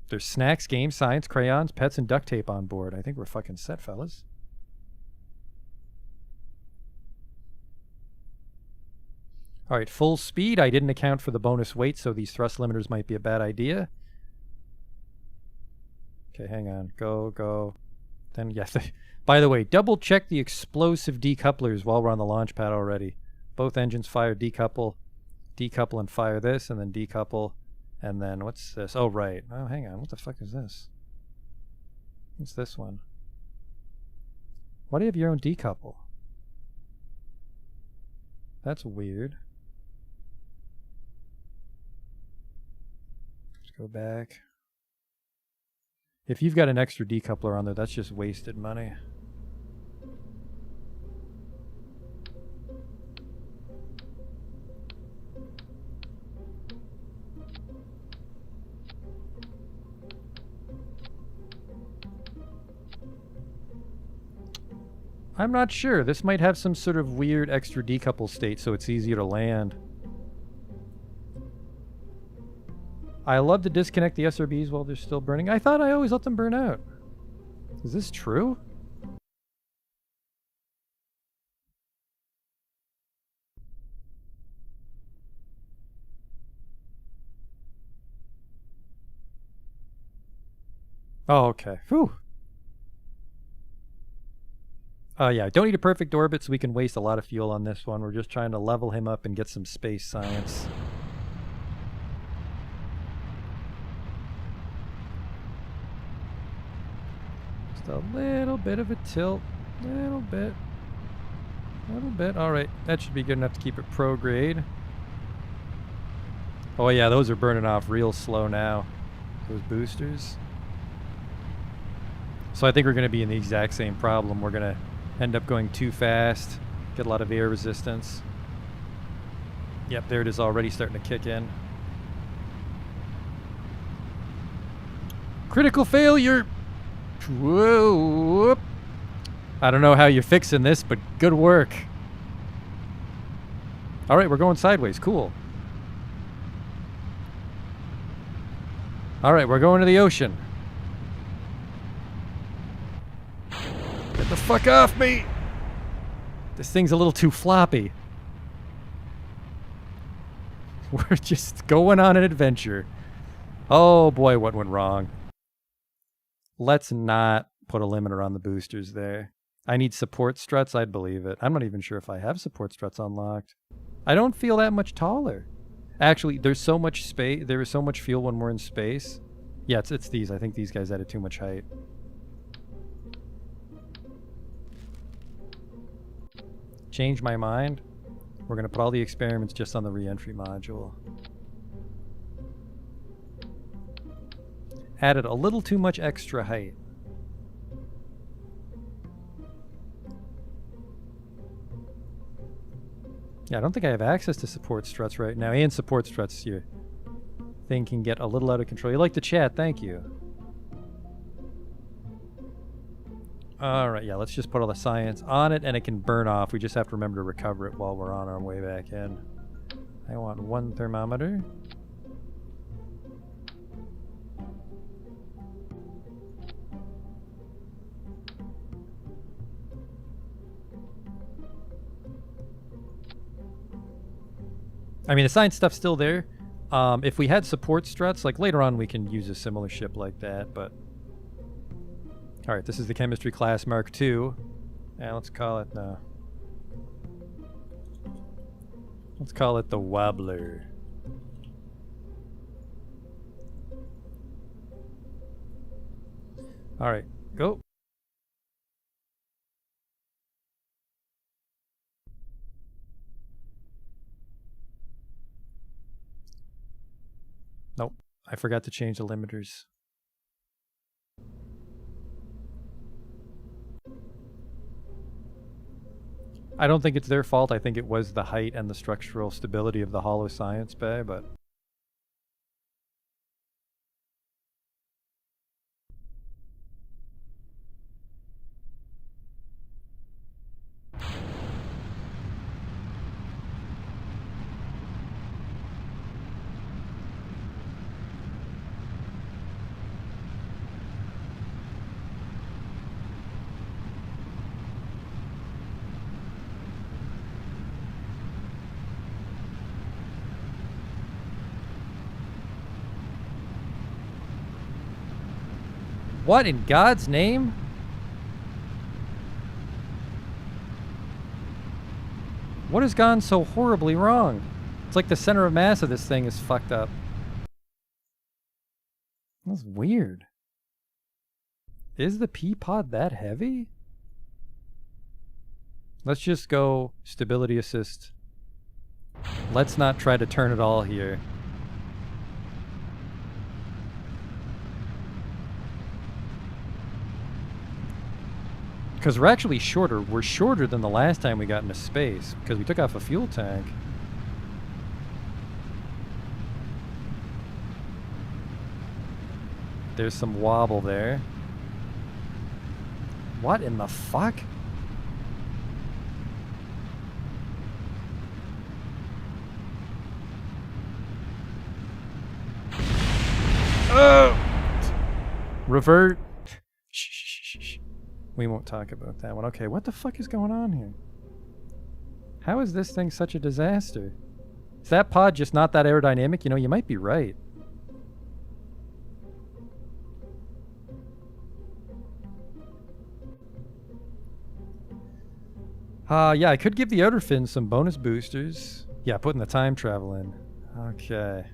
S1: There's snacks, games, science, crayons, pets, and duct tape on board. I think we're fucking set, fellas. All right, full speed. I didn't account for the bonus weight, so these thrust limiters might be a bad idea. Okay, hang on. Go, go. Then, yes. By the way, double check the explosive decouplers while we're on the launch pad already. Both engines fire, decouple, decouple and fire this, and then decouple. And then, what's this? Oh, right. Oh, hang on. What the fuck is this? What's this one? Why do you have your own decouple? That's weird. Let's go back. If you've got an extra decoupler on there, that's just wasted money. I'm not sure. This might have some sort of weird extra decouple state so it's easier to land. I love to disconnect the SRBs while they're still burning. I thought I always let them burn out. Is this true? Oh, okay. Whew. Yeah, don't need a perfect orbit so we can waste a lot of fuel on this one. We're just trying to level him up and get some space science. Just a little bit of a tilt. Little bit. Little bit. Alright, that should be good enough to keep it pro grade. Oh yeah, those are burning off real slow now. Those boosters. So I think we're going to be in the exact same problem. We're going to end up going too fast, get a lot of air resistance. Yep, there it is already starting to kick in. Critical failure! Whoa. I don't know how you're fixing this, but good work. Alright, we're going sideways. Cool. Alright, we're going to the ocean. Get the fuck off me! This thing's a little too floppy. We're just going on an adventure. Oh boy, what went wrong? Let's not put a limiter on the boosters there. I need support struts, I'd believe it. I'm not even sure if I have support struts unlocked. I don't feel that much taller. Actually, there's so much space. There is so much fuel when we're in space. Yeah, it's these. I think these guys added too much height. Change my mind. We're going to put all the experiments just on the re-entry module. Added a little too much extra height. Yeah, I don't think I have access to support struts right now. And support struts, your thing can get a little out of control. You like to chat, thank you. Alright, yeah, let's just put all the science on it and it can burn off. We just have to remember to recover it while we're on our way back in. I want one thermometer. I mean, the science stuff's still there. If we had support struts, like later on we can use a similar ship like that, but... Alright, this is the chemistry class Mark II. And let's call it the... Let's call it the Wobbler. Alright, go. Nope, I forgot to change the limiters. I don't think it's their fault. I think it was the height and the structural stability of the hollow science bay, but... What in God's name? What has gone so horribly wrong? It's like the center of mass of this thing is fucked up. That's weird. Is the P-pod that heavy? Let's just go stability assist. Let's not try to turn it all here. Because we're actually shorter. We're shorter than the last time we got into space, because we took off a fuel tank. There's some wobble there. What in the fuck? Oh! Revert. Shh. We won't talk about that one. Okay, what the fuck is going on here? How is this thing such a disaster? Is that pod just not that aerodynamic? You know, you might be right. Yeah, I could give the outer fin some bonus boosters. Yeah, putting the time travel in. Okay.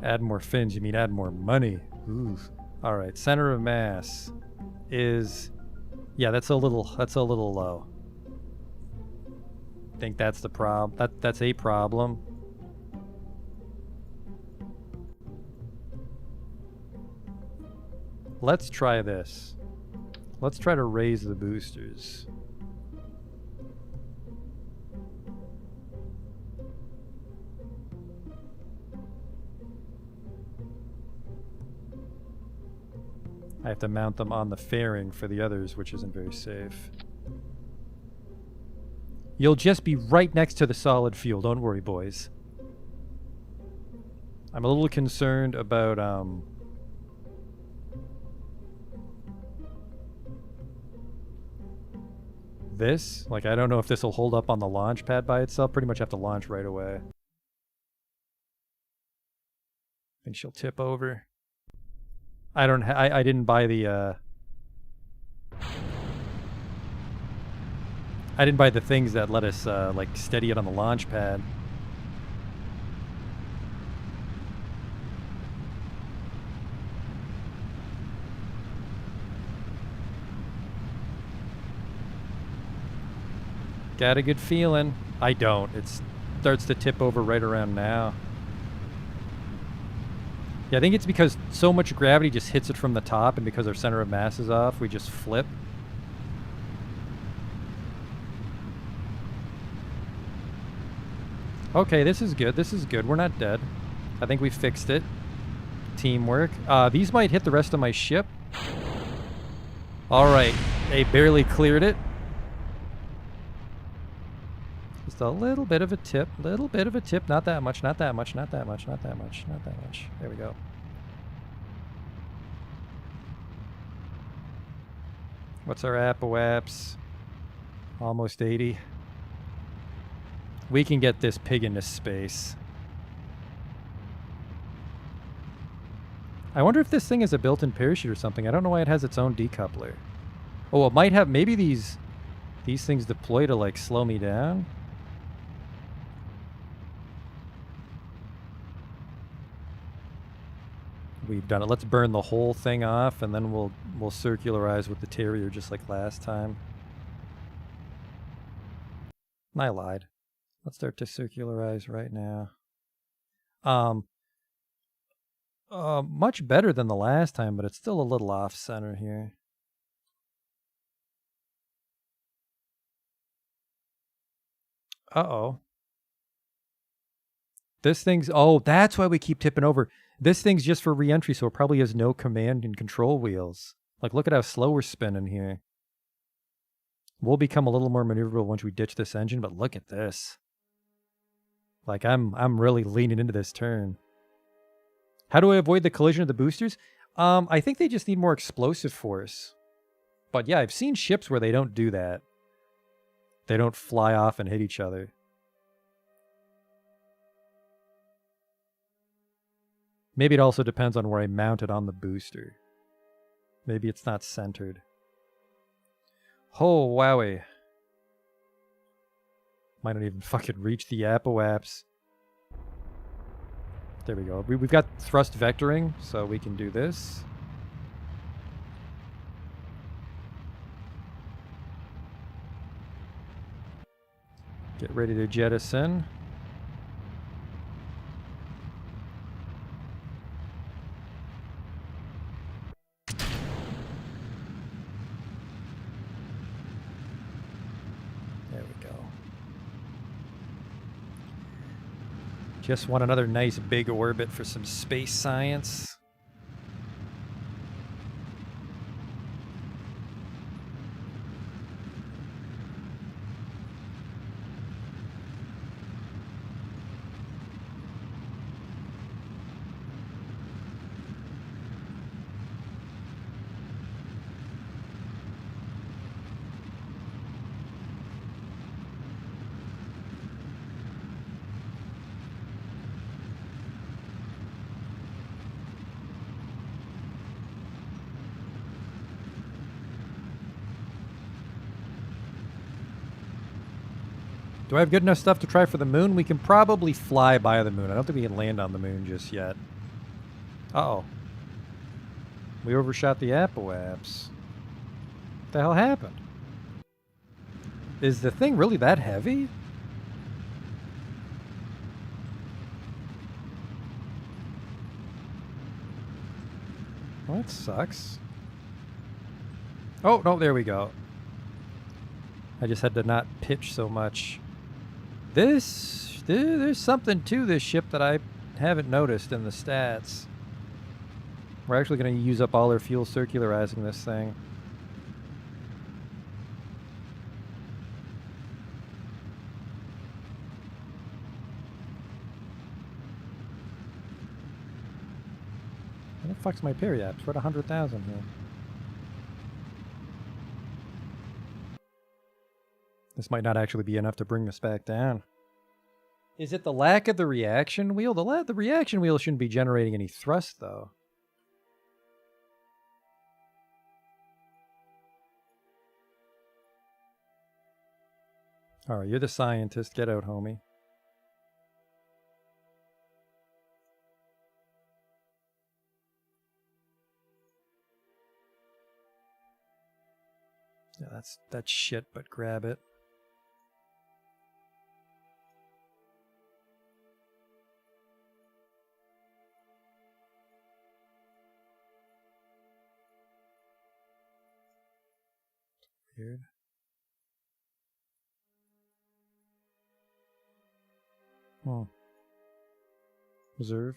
S1: Add more fins, you mean add more money. Ooh. Alright, center of mass is... Yeah, that's a little low. I think that's the problem. That's a problem. Let's try this. Let's try to raise the boosters. I have to mount them on the fairing for the others, which isn't very safe. You'll just be right next to the solid fuel, don't worry, boys. I'm a little concerned about, this. Like, I don't know if this will hold up on the launch pad by itself. Pretty much have to launch right away. I think she'll tip over. I didn't buy the, I didn't buy the things that let us, like, steady it on the launch pad. Got a good feeling. I don't. It starts to tip over right around now. Yeah, I think it's because so much gravity just hits it from the top, and because our center of mass is off, we just flip. Okay, this is good. This is good. We're not dead. I think we fixed it. Teamwork. These might hit the rest of my ship. Alright. They barely cleared it. Just a little bit of a tip. Little bit of a tip. Not that much. Not that much. Not that much. Not that much. Not that much. There we go. What's our apoaps? Almost 80. We can get this pig into space. I wonder if this thing is a built-in parachute or something. I don't know why it has its own decoupler. Oh, it might have. Maybe these things deploy to like slow me down. We've done it. Let's burn the whole thing off, and then we'll circularize with the Terrier just like last time. I lied. Let's start to circularize right now. Much better than the last time, but it's still a little off center here. Uh-oh. This thing's... Oh, that's why we keep tipping over. This thing's just for re-entry, so it probably has no command and control wheels. Like, look at how slow we're spinning here. We'll become a little more maneuverable once we ditch this engine, but look at this. Like, I'm really leaning into this turn. How do I avoid the collision of the boosters? I think they just need more explosive force. But yeah, I've seen ships where they don't do that. They don't fly off and hit each other. Maybe it also depends on where I mount it on the booster. Maybe it's not centered. Oh, wowie. Might not even fucking reach the apoaps. There we go. We've got thrust vectoring, so we can do this. Get ready to jettison. There we go. Just want another nice big orbit for some space science. Do I have good enough stuff to try for the moon? We can probably fly by the moon. I don't think we can land on the moon just yet. Uh-oh. We overshot the apoaps. What the hell happened? Is the thing really that heavy? Well, that sucks. Oh, no, there we go. I just had to not pitch so much. There's something to this ship that I haven't noticed in the stats. We're actually going to use up all our fuel circularizing this thing. Where the fuck's my periaps? We're at 100,000 here. This might not actually be enough to bring us back down. Is it the lack of the reaction wheel? The reaction wheel shouldn't be generating any thrust, though. Alright, you're the scientist. Get out, homie. Yeah, that's shit, but grab it. Weird. Oh. Reserve.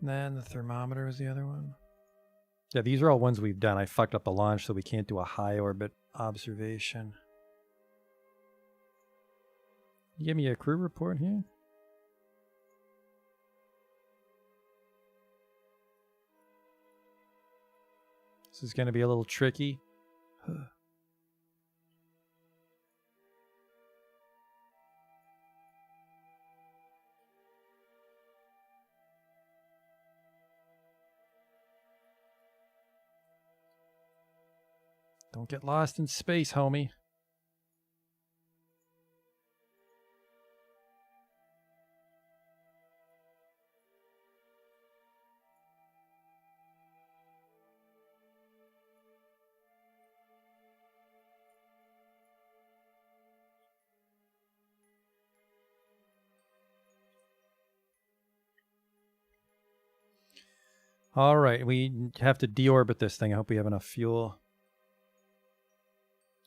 S1: And then the thermometer was the other one. Yeah, these are all ones we've done. I fucked up the launch, so we can't do a high orbit observation. You give me a crew report here? This is going to be a little tricky. Don't get lost in space, homie. All right, we have to deorbit this thing. I hope we have enough fuel.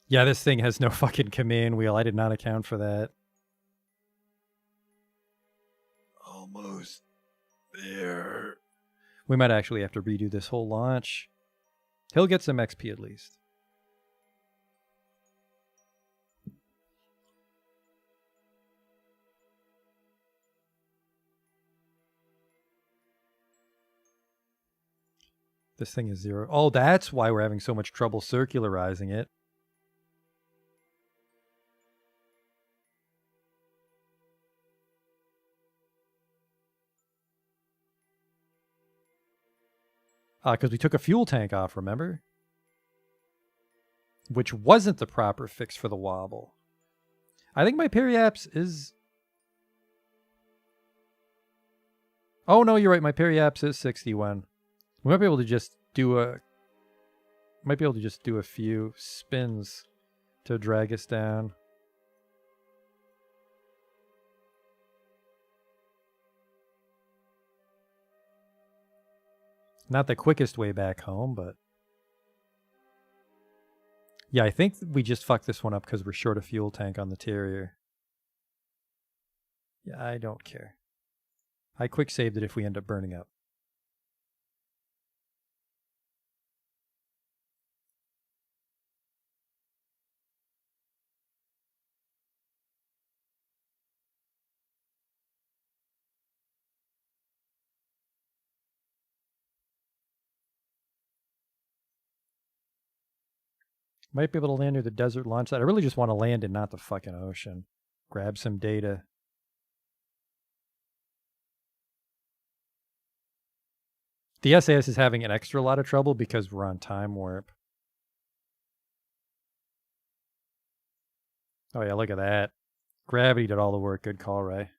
S1: Yeah, this thing has no fucking command wheel. I did not account for that. Almost there. We might actually have to redo this whole launch. He'll get some XP at least. This thing is 0. Oh, that's why we're having so much trouble circularizing it. Because we took a fuel tank off, remember? Which wasn't the proper fix for the wobble. I think my periaps is... Oh, no, you're right. My periaps is 61. We might be able to just do a... Might be able to just do a few spins to drag us down. Not the quickest way back home, but... Yeah, I think we just fucked this one up because we're short a fuel tank on the Terrier. Yeah, I don't care. I quick saved it if we end up burning up. Might be able to land near the desert launch site. I really just want to land in not the fucking ocean. Grab some data. The SAS is having an extra lot of trouble because we're on time warp. Oh yeah, look at that. Gravity did all the work. Good call, Ray.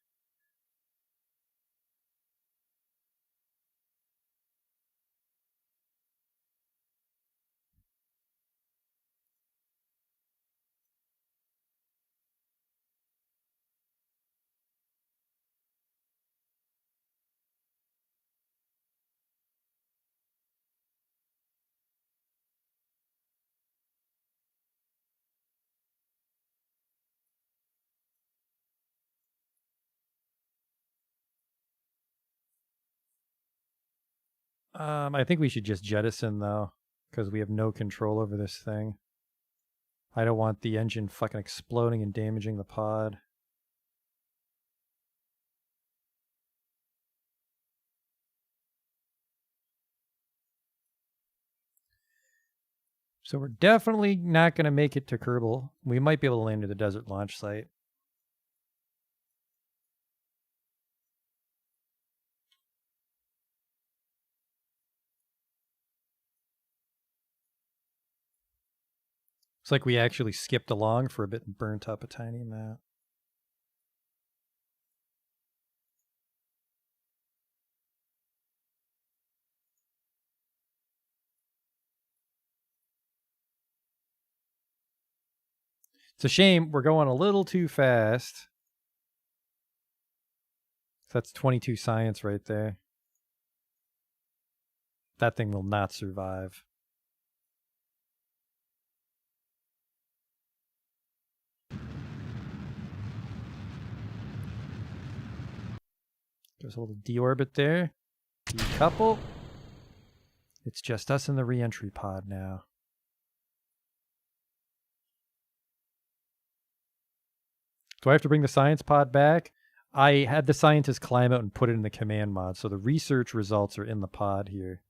S1: I think we should just jettison, though, because we have no control over this thing. I don't want the engine fucking exploding and damaging the pod. So we're definitely not going to make it to Kerbal. We might be able to land near the desert launch site. It's like we actually skipped along for a bit and burnt up a tiny amount. It's a shame we're going a little too fast. That's 22 science right there. That thing will not survive. There's a little deorbit there. Decouple. It's just us in the re-entry pod now. Do I have to bring the science pod back? I had the scientists climb out and put it in the command mod, so the research results are in the pod here.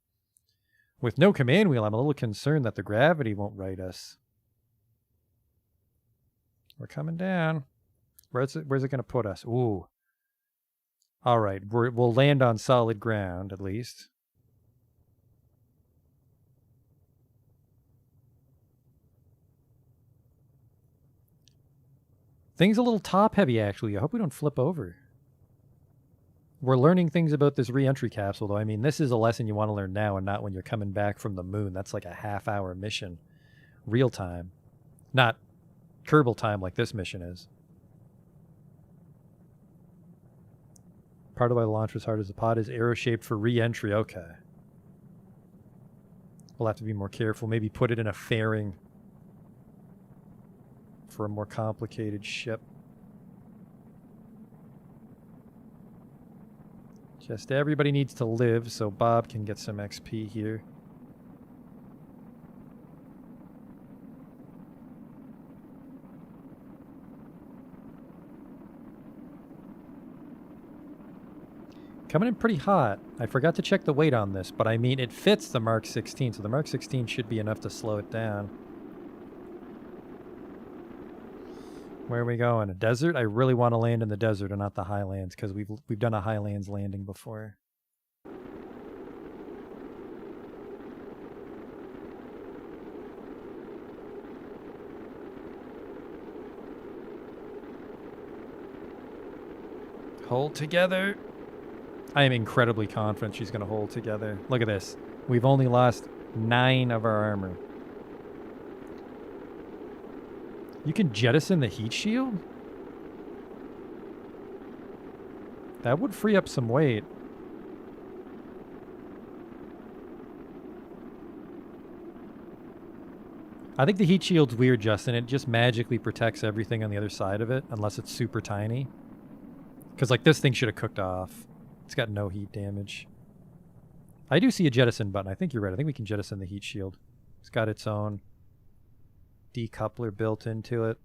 S1: With no command wheel, I'm a little concerned that the gravity won't right us. We're coming down. Where's it going to put us? Ooh. All right, we'll land on solid ground, at least. Things a little top-heavy, actually. I hope we don't flip over. We're learning things about this re-entry capsule, though. I mean, this is a lesson you want to learn now and not when you're coming back from the moon. That's like a half-hour mission. Real time. Not Kerbal time like this mission is. Part of why the launch was hard as the pod is arrow-shaped for re-entry. Okay. We'll have to be more careful. Maybe put it in a fairing for a more complicated ship. Just everybody needs to live so Bob can get some XP here. Coming in pretty hot. I forgot to check the weight on this, but I mean, it fits the Mark 16, so the Mark 16 should be enough to slow it down. Where are we going? A desert? I really want to land in the desert and not the highlands, because we've done a highlands landing before. Hold together. I am incredibly confident she's going to hold together. Look at this. We've only lost 9 of our armor. You can jettison the heat shield? That would free up some weight. I think the heat shield's weird, Justin. It just magically protects everything on the other side of it, unless it's super tiny. Because, like, this thing should have cooked off. It's got no heat damage. I do see a jettison button. I think you're right. I think we can jettison the heat shield. It's got its own decoupler built into it.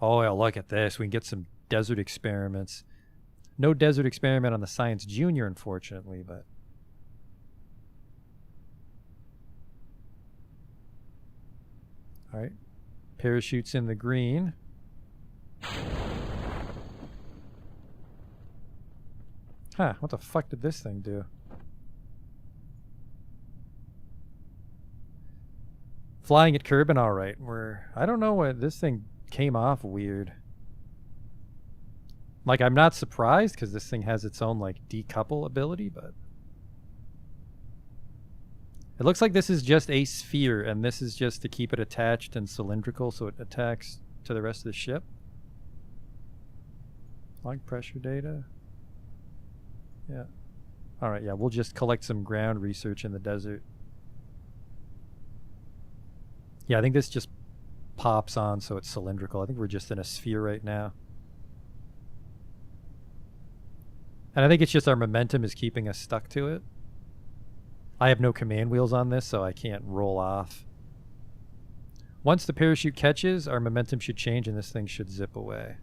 S1: Oh, yeah, look at this. We can get some desert experiments. No desert experiment on the Science Junior, unfortunately, but... All right. Parachutes in the green. Huh, what the fuck did this thing do? Flying at Kerbal, alright. I don't know what this thing came off weird. Like, I'm not surprised because this thing has its own, like, decouple ability, but... It looks like this is just a sphere, and this is just to keep it attached and cylindrical so it attacks to the rest of the ship. Log pressure data. Yeah. Alright, yeah, we'll just collect some ground research in the desert. Yeah, I think this just pops on so it's cylindrical. I think we're just in a sphere right now. And I think it's just our momentum is keeping us stuck to it. I have no command wheels on this, so I can't roll off. Once the parachute catches, our momentum should change and this thing should zip away.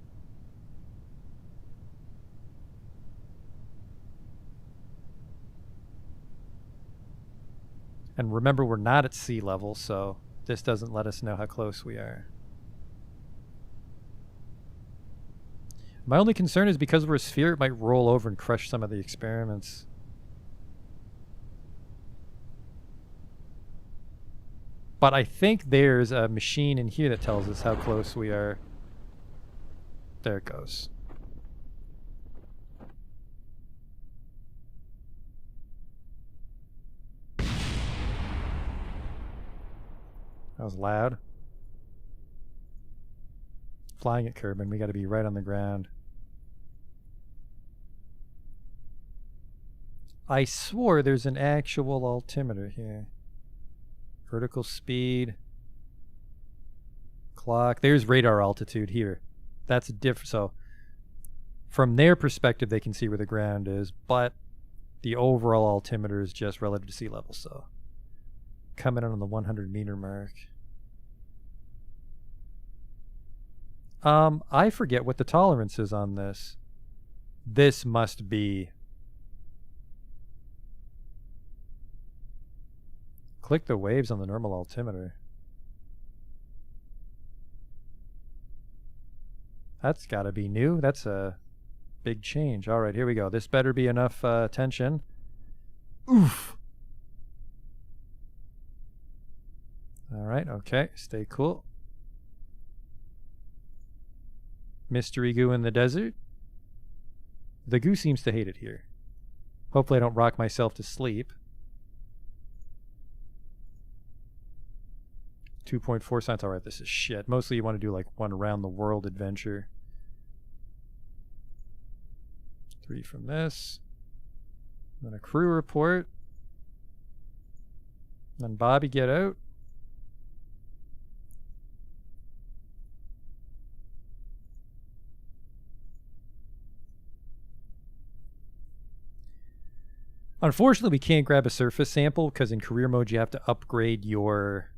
S1: And remember, we're not at sea level, so this doesn't let us know how close we are. My only concern is because we're a sphere, it might roll over and crush some of the experiments. But I think there's a machine in here that tells us how close we are. There it goes. That was loud. Flying at Kerbal, we got to be right on the ground. I swore there's an actual altimeter here. Vertical speed. Clock. There's radar altitude here. That's different. So from their perspective, they can see where the ground is, but the overall altimeter is just relative to sea level. So coming in on the 100 meter mark. I forget what the tolerance is on this. This must be... Click the waves on the normal altimeter. That's gotta be new. That's a big change. All right, here we go. This better be enough tension. Oof. All right, okay. Stay cool. Mystery goo in the desert. The goo seems to hate it here. Hopefully I don't rock myself to sleep. 2.4 cents. All right, this is shit. Mostly you want to do like one around the world adventure. 3 from this. Then a crew report. Then Bobby, get out. Unfortunately, we can't grab a surface sample because in career mode you have to upgrade your...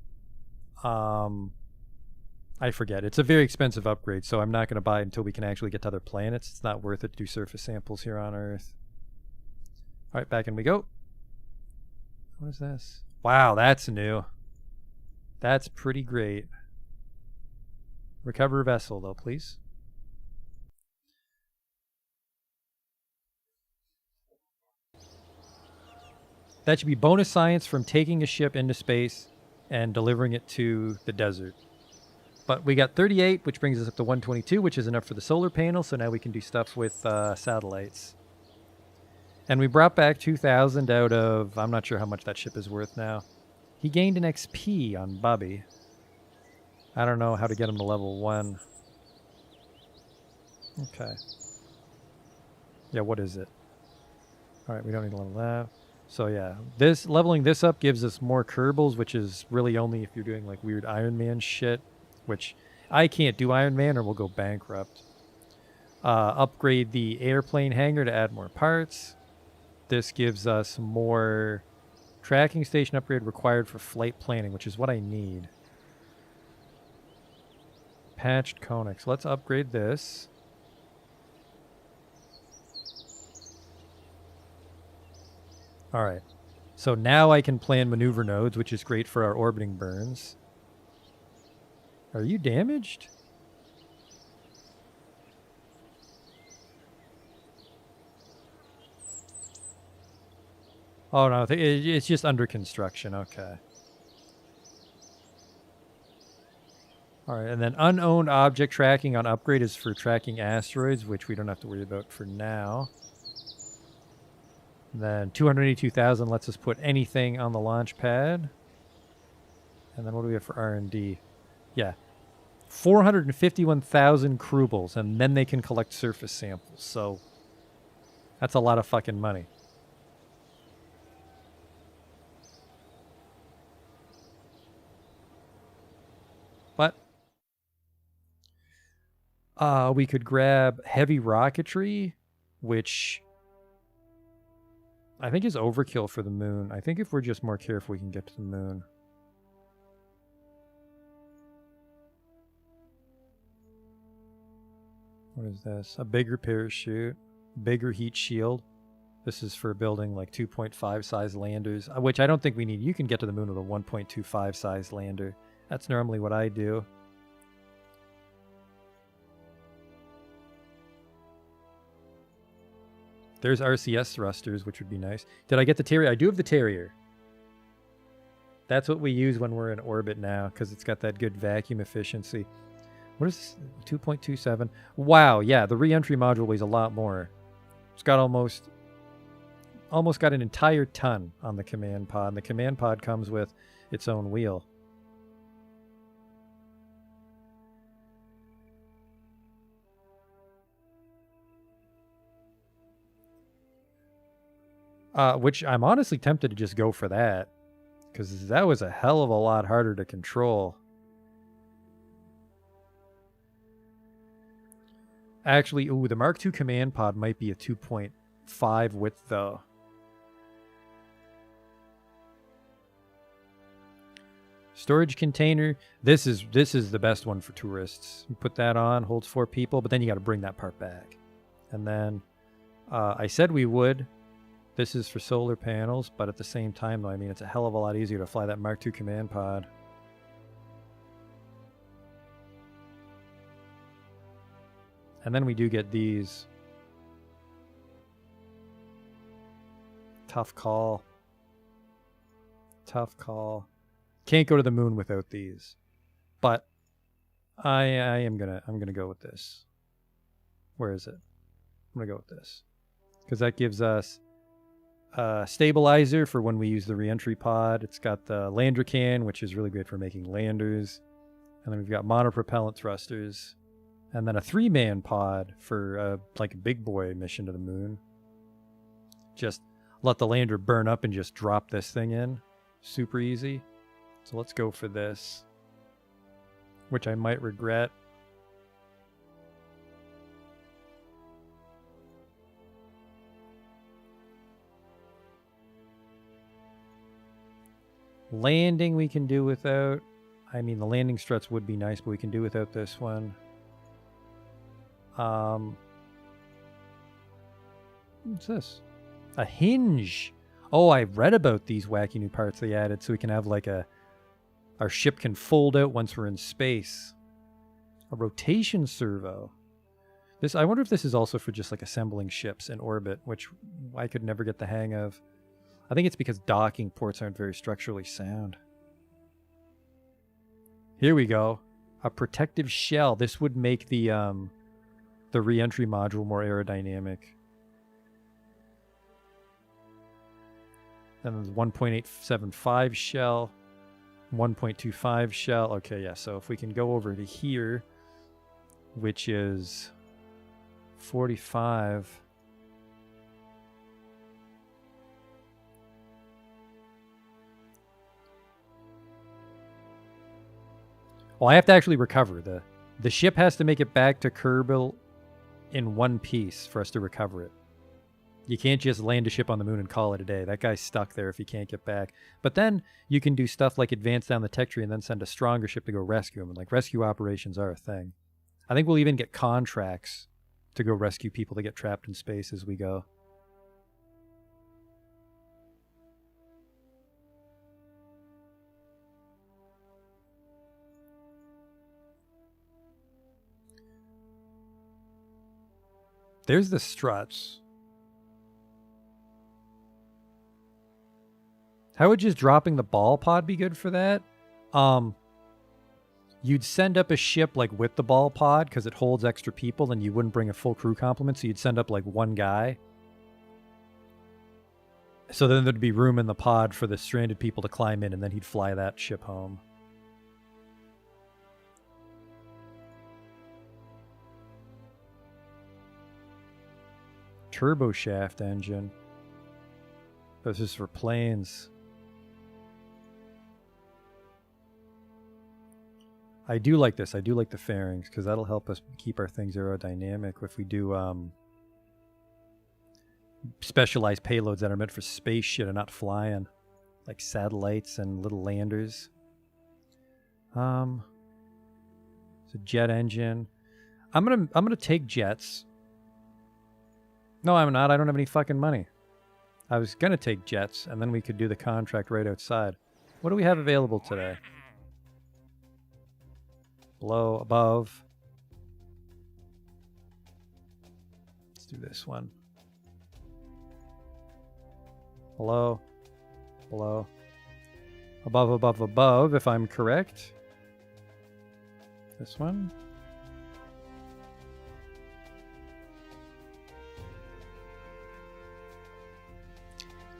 S1: I forget. It's a very expensive upgrade, so I'm not going to buy it until we can actually get to other planets. It's not worth it to do surface samples here on Earth. All right, back in we go. What is this? Wow, that's new. That's pretty great. Recover vessel, though, please. That should be bonus science from taking a ship into space and delivering it to the desert. But we got 38, which brings us up to 122, which is enough for the solar panel, so now we can do stuff with satellites. And we brought back 2,000 out of... I'm not sure how much that ship is worth now. He gained an XP on Bobby. I don't know how to get him to level 1. Okay. Yeah, what is it? Alright, we don't need to level that. So yeah, this leveling this up gives us more Kerbals, which is really only if you're doing like weird Iron Man shit, which I can't do Iron Man or we'll go bankrupt. Upgrade the airplane hangar to add more parts. This gives us more tracking station upgrade required for flight planning, which is what I need. Patched conics. Let's upgrade this. All right, so now I can plan maneuver nodes, which is great for our orbiting burns. Are you damaged? Oh no, it's just under construction, okay. All right, and then unowned object tracking on upgrade is for tracking asteroids, which we don't have to worry about for now. Then 282,000 lets us put anything on the launch pad. And then what do we have for R&D? Yeah. 451,000 Kerbals, and then they can collect surface samples. So that's a lot of fucking money. But we could grab heavy rocketry, which I think is overkill for the moon. I think if we're just more careful, we can get to the moon. What is this? A bigger parachute, bigger heat shield. This is for building like 2.5 size landers, which I don't think we need. You can get to the moon with a 1.25 size lander. That's normally what I do. There's RCS thrusters, which would be nice. Did I get the Terrier? I do have the Terrier. That's what we use when we're in orbit now, because it's got that good vacuum efficiency. What is this? 2.27. Wow, yeah, the re-entry module weighs a lot more. It's got almost got an entire ton on the command pod. And the command pod comes with its own wheel. Which I'm honestly tempted to just go for that, because that was a hell of a lot harder to control. Actually, ooh, the Mark II command pod might be a 2.5 width, though. Storage container. This is the best one for tourists. You put that on, holds 4 people, but then you got to bring that part back. And then I said we would. This is for solar panels, but at the same time, though, I mean, it's a hell of a lot easier to fly that Mark II command pod. And then we do get these. Tough call. Tough call. Can't go to the moon without these. But I'm gonna go with this. Where is it? I'm gonna go with this. Because that gives us a stabilizer for when we use the reentry pod. It's got the lander can, which is really great for making landers. And then we've got monopropellant thrusters. And then a 3-man pod for like a big boy mission to the moon. Just let the lander burn up and just drop this thing in. Super easy. So let's go for this. Which I might regret. Landing we can do without. I mean, the landing struts would be nice, but we can do without this one. What's this? A hinge. Oh, I read about these wacky new parts they added, so we can have like our ship can fold out once we're in space. A rotation servo. This, I wonder if this is also for just like assembling ships in orbit, which I could never get the hang of. I think it's because docking ports aren't very structurally sound. Here we go. A protective shell. This would make the re-entry module more aerodynamic. Then there's 1.875 shell, 1.25 shell. Okay, yeah, so if we can go over to here, which is 45. Well, I have to actually recover. The ship has to make it back to Kerbal in one piece for us to recover it. You can't just land a ship on the moon and call it a day. That guy's stuck there if he can't get back. But then you can do stuff like advance down the tech tree and then send a stronger ship to go rescue him. And like rescue operations are a thing. I think we'll even get contracts to go rescue people that get trapped in space as we go. There's the struts. How would just dropping the ball pod be good for that? You'd send up a ship like with the ball pod because it holds extra people and you wouldn't bring a full crew complement, so you'd send up like one guy. So then there'd be room in the pod for the stranded people to climb in and then he'd fly that ship home. Turbo shaft engine. This is for planes. I do like this. I do like the fairings because that'll help us keep our things aerodynamic if we do specialized payloads that are meant for space shit and not flying, like satellites and little landers. It's a jet engine. I'm gonna take jets. No, I'm not. I don't have any fucking money. I was gonna take jets, and then we could do the contract right outside. What do we have available today? Below, above. Let's do this one. Below, below. Above, above, above, if I'm correct. This one.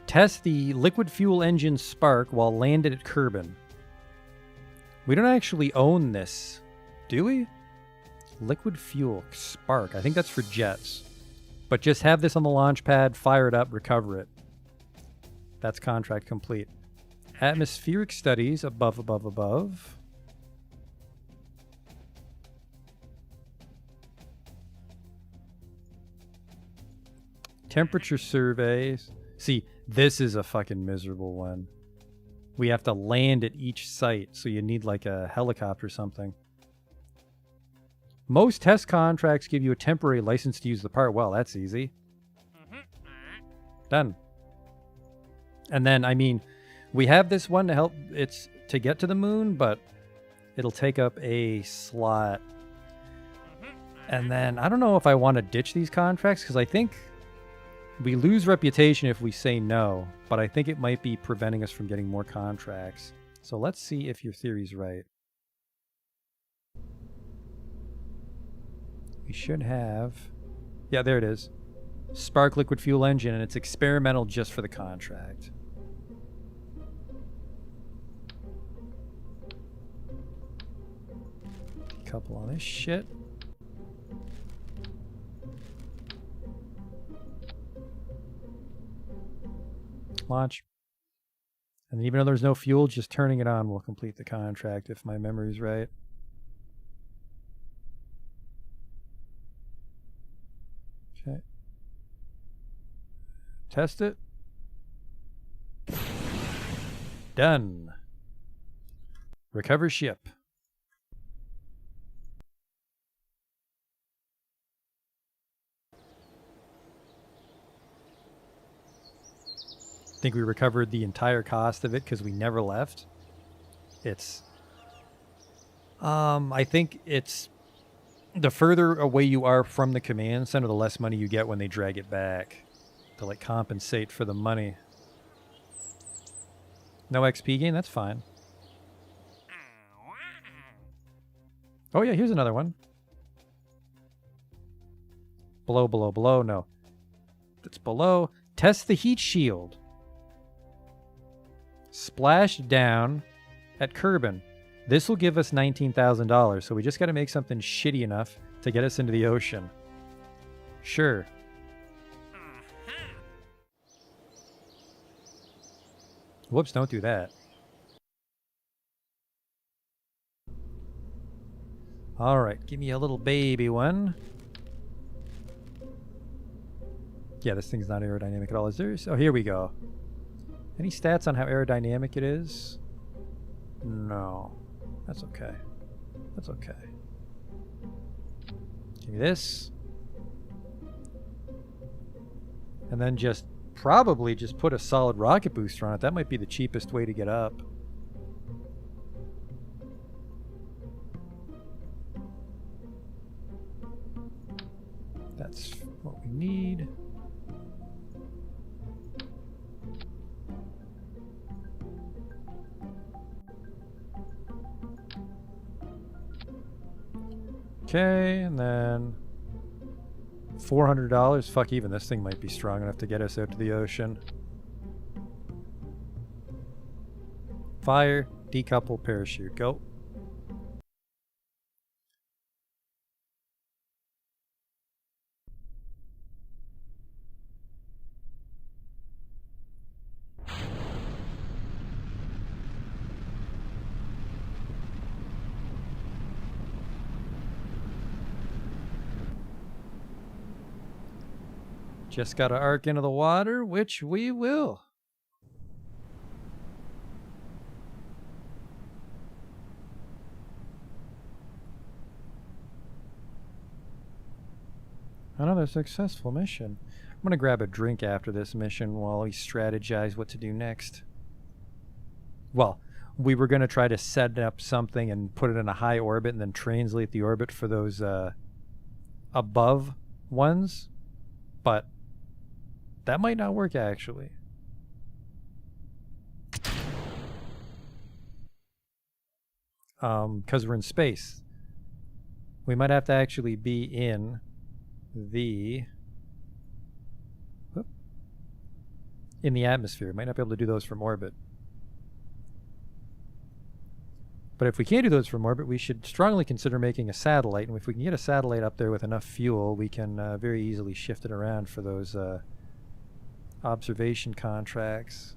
S1: Test the liquid fuel engine spark while landed at Kerbal. We don't actually own this, do we? Liquid fuel spark. I think that's for jets. But just have this on the launch pad, fire it up, recover it. That's contract complete. Atmospheric studies above, above, above. Temperature surveys. See, this is a fucking miserable one. We have to land at each site, so you need like a helicopter or something. Most test contracts give you a temporary license to use the part. Well, that's easy. Done. And then, I mean, we have this one to help it's to get to the moon, but it'll take up a slot. And then, I don't know if I want to ditch these contracts, because I think we lose reputation if we say no, but I think it might be preventing us from getting more contracts. So let's see if your theory's right. We should have... Yeah, there it is. Spark liquid fuel engine, and it's experimental just for the contract. Couple on this shit. Launch. And even though there's no fuel, just turning it on will complete the contract if my memory's right. Okay. Test it. Done. Recover ship. Think we recovered the entire cost of it because we never left. It's I think it's the further away you are from the command center, the less money you get when they drag it back to like compensate for the money. No XP gain, that's fine. Oh yeah, here's another one. Below, below, below, no. That's below. Test the heat shield. Splash down at Kerbal. This will give us $19,000, so we just got to make something shitty enough to get us into the ocean. Sure. Whoops, don't do that. Alright, give me a little baby one. Yeah, this thing's not aerodynamic at all. Is there? Oh, here we go. Any stats on how aerodynamic it is? No. That's okay. That's okay. Give me this. And then just probably just put a solid rocket booster on it. That might be the cheapest way to get up. That's what we need. Okay, and then $400. Fuck, even this thing might be strong enough to get us out to the ocean. Fire, decouple, parachute. Go. Just got to arc into the water, which we will. Another successful mission. I'm going to grab a drink after this mission while we strategize what to do next. Well, we were going to try to set up something and put it in a high orbit and then translate the orbit for those above ones, but that might not work, actually. Because we're in space. We might have to actually be in the atmosphere. Might not be able to do those from orbit. But if we can't do those from orbit, we should strongly consider making a satellite. And if we can get a satellite up there with enough fuel, we can very easily shift it around for those observation contracts.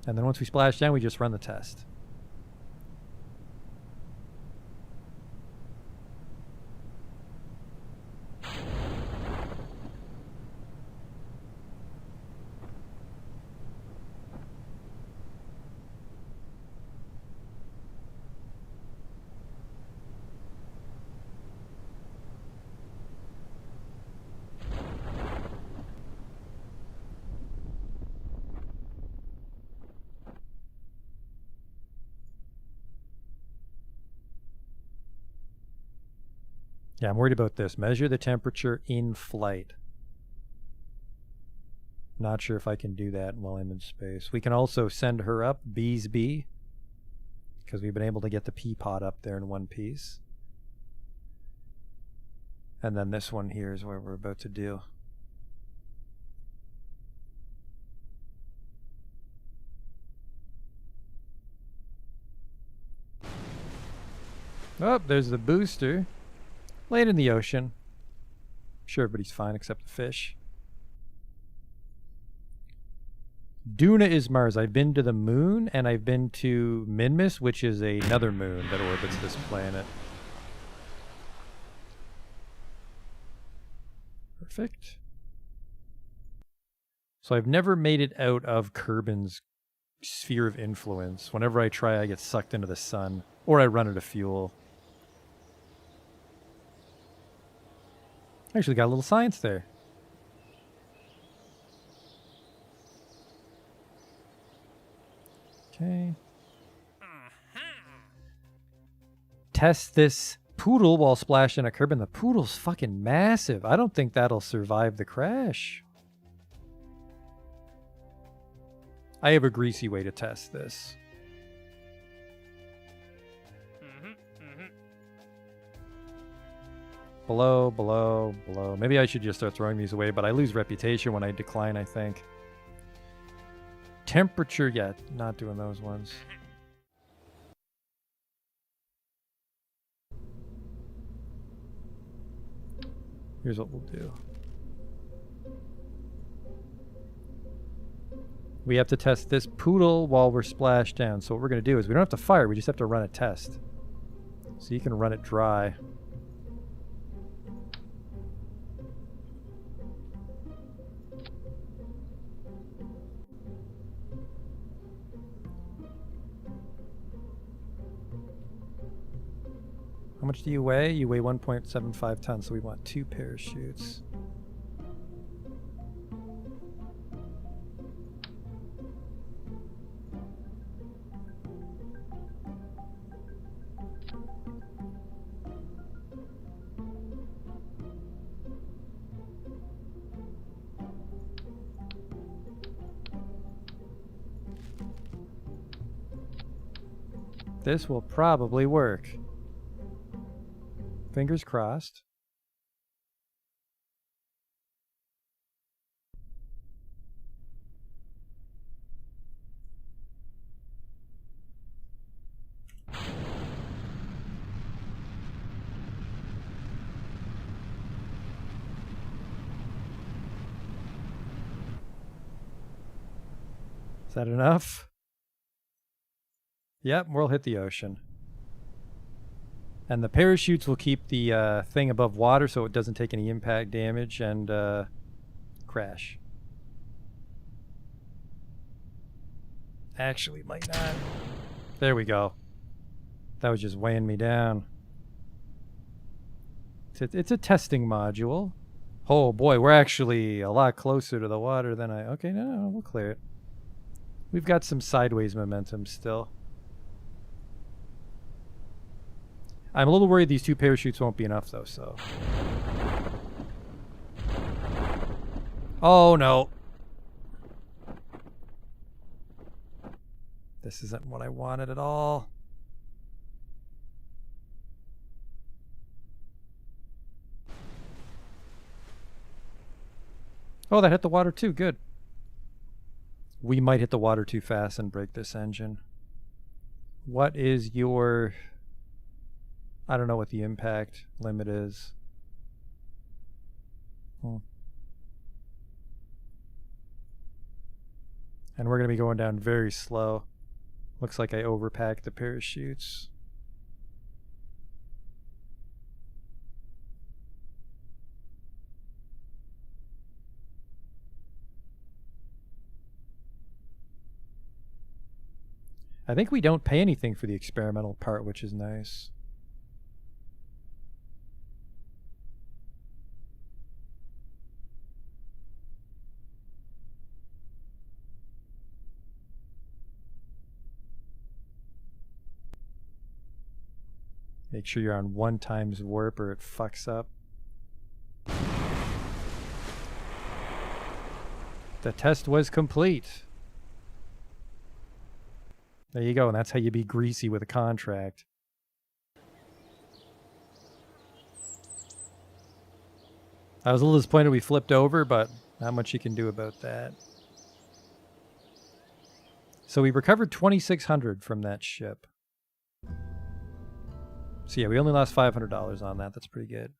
S1: And then once we splash down, we just run the test. Yeah, I'm worried about this. Measure the temperature in flight. Not sure if I can do that while I'm in space. We can also send her up, Beesby, because we've been able to get the pea pod up there in one piece. And then this one here is what we're about to do. Oh, there's the booster. Land in the ocean. I'm sure everybody's fine except the fish. Duna is Mars. I've been to the moon, and I've been to Minmus, which is another moon that orbits this planet. Perfect. So I've never made it out of Kerbin's sphere of influence. Whenever I try, I get sucked into the sun, or I run out of fuel. Actually got a little science there. Okay. Test this poodle while splashed in a Kerbin. The poodle's fucking massive. I don't think that'll survive the crash. I have a greasy way to test this. Below, below, below. Maybe I should just start throwing these away, but I lose reputation when I decline, I think. Temperature, yeah, not doing those ones. Here's what we'll do. We have to test this poodle while we're splashed down. So what we're going to do is we don't have to fire, we just have to run a test. So you can run it dry. How much do you weigh? You weigh 1.75 tons, so we want 2 parachutes. This will probably work. Fingers crossed. Is that enough? Yep, we'll hit the ocean. And the parachutes will keep the thing above water so it doesn't take any impact damage and crash. Actually, might not. There we go. That was just weighing me down. It's a testing module. Oh boy, we're actually a lot closer to the water than I... Okay, no, we'll clear it. We've got some sideways momentum still. I'm a little worried these 2 parachutes won't be enough though, so... Oh no! This isn't what I wanted at all. Oh, that hit the water too, good. We might hit the water too fast and break this engine. What is your... I don't know what the impact limit is. And we're going to be going down very slow. Looks like I overpacked the parachutes. I think we don't pay anything for the experimental part, which is nice. Make sure you're on 1 times warp or it fucks up. The test was complete. There you go, and that's how you be greasy with a contract. I was a little disappointed we flipped over, but not much you can do about that. So we recovered 2,600 from that ship. So yeah, we only lost $500 on that. That's pretty good.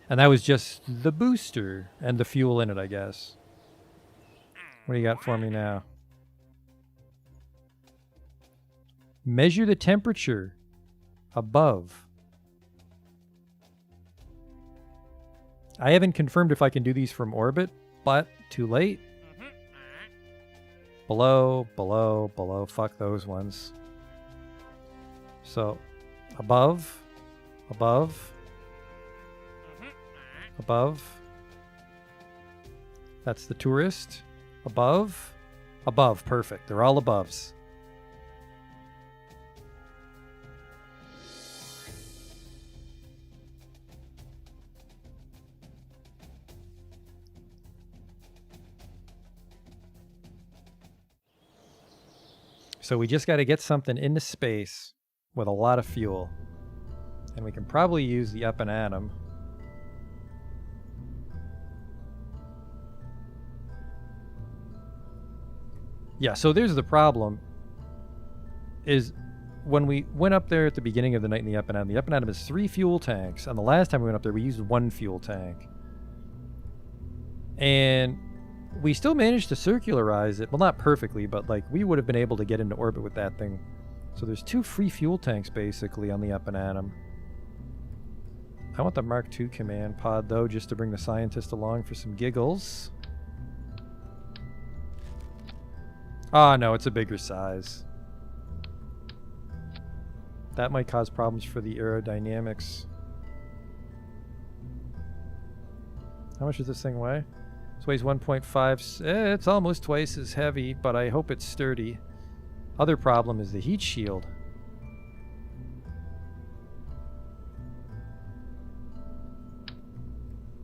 S1: And that was just the booster and the fuel in it, I guess. What do you got for me now? Measure the temperature above. I haven't confirmed if I can do these from orbit, but too late. Below, below, below. Fuck those ones. So, above, above, above. That's the tourist. Above, above. Perfect. They're all aboves. So we just got to get something into space with a lot of fuel. And we can probably use the up and atom. Yeah, so there's the problem. Is when we went up there at the beginning of the night in the up and atom is 3 fuel tanks. And the last time we went up there, we used 1 fuel tank. And we still managed to circularize it. Well, not perfectly, but like we would have been able to get into orbit with that thing. So there's 2 free fuel tanks basically on the up and atom. I want the Mark II command pod though, just to bring the scientist along for some giggles. Ah, no, it's a bigger size. That might cause problems for the aerodynamics. How much does this thing weigh? This weighs 1.5. It's almost twice as heavy, but I hope it's sturdy. Other problem is the heat shield.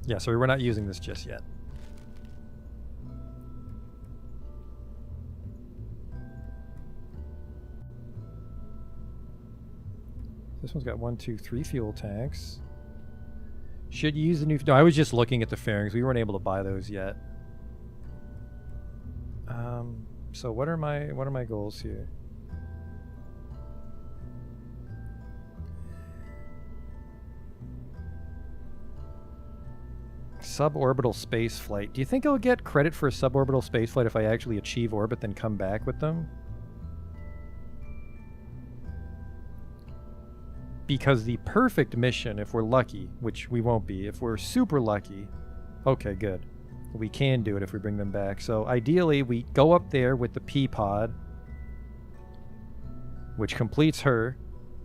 S1: Yeah, so we're not using this just yet. This one's got 1, 2, 3 fuel tanks. Should use the new... No, I was just looking at the fairings. We weren't able to buy those yet. So what are my goals here? Suborbital space flight. Do you think I'll get credit for a suborbital space flight if I actually achieve orbit then come back with them? Because the perfect mission, if we're lucky, which we won't be, if we're super lucky, okay, good. We can do it if we bring them back. So ideally, we go up there with the P-pod, which completes her,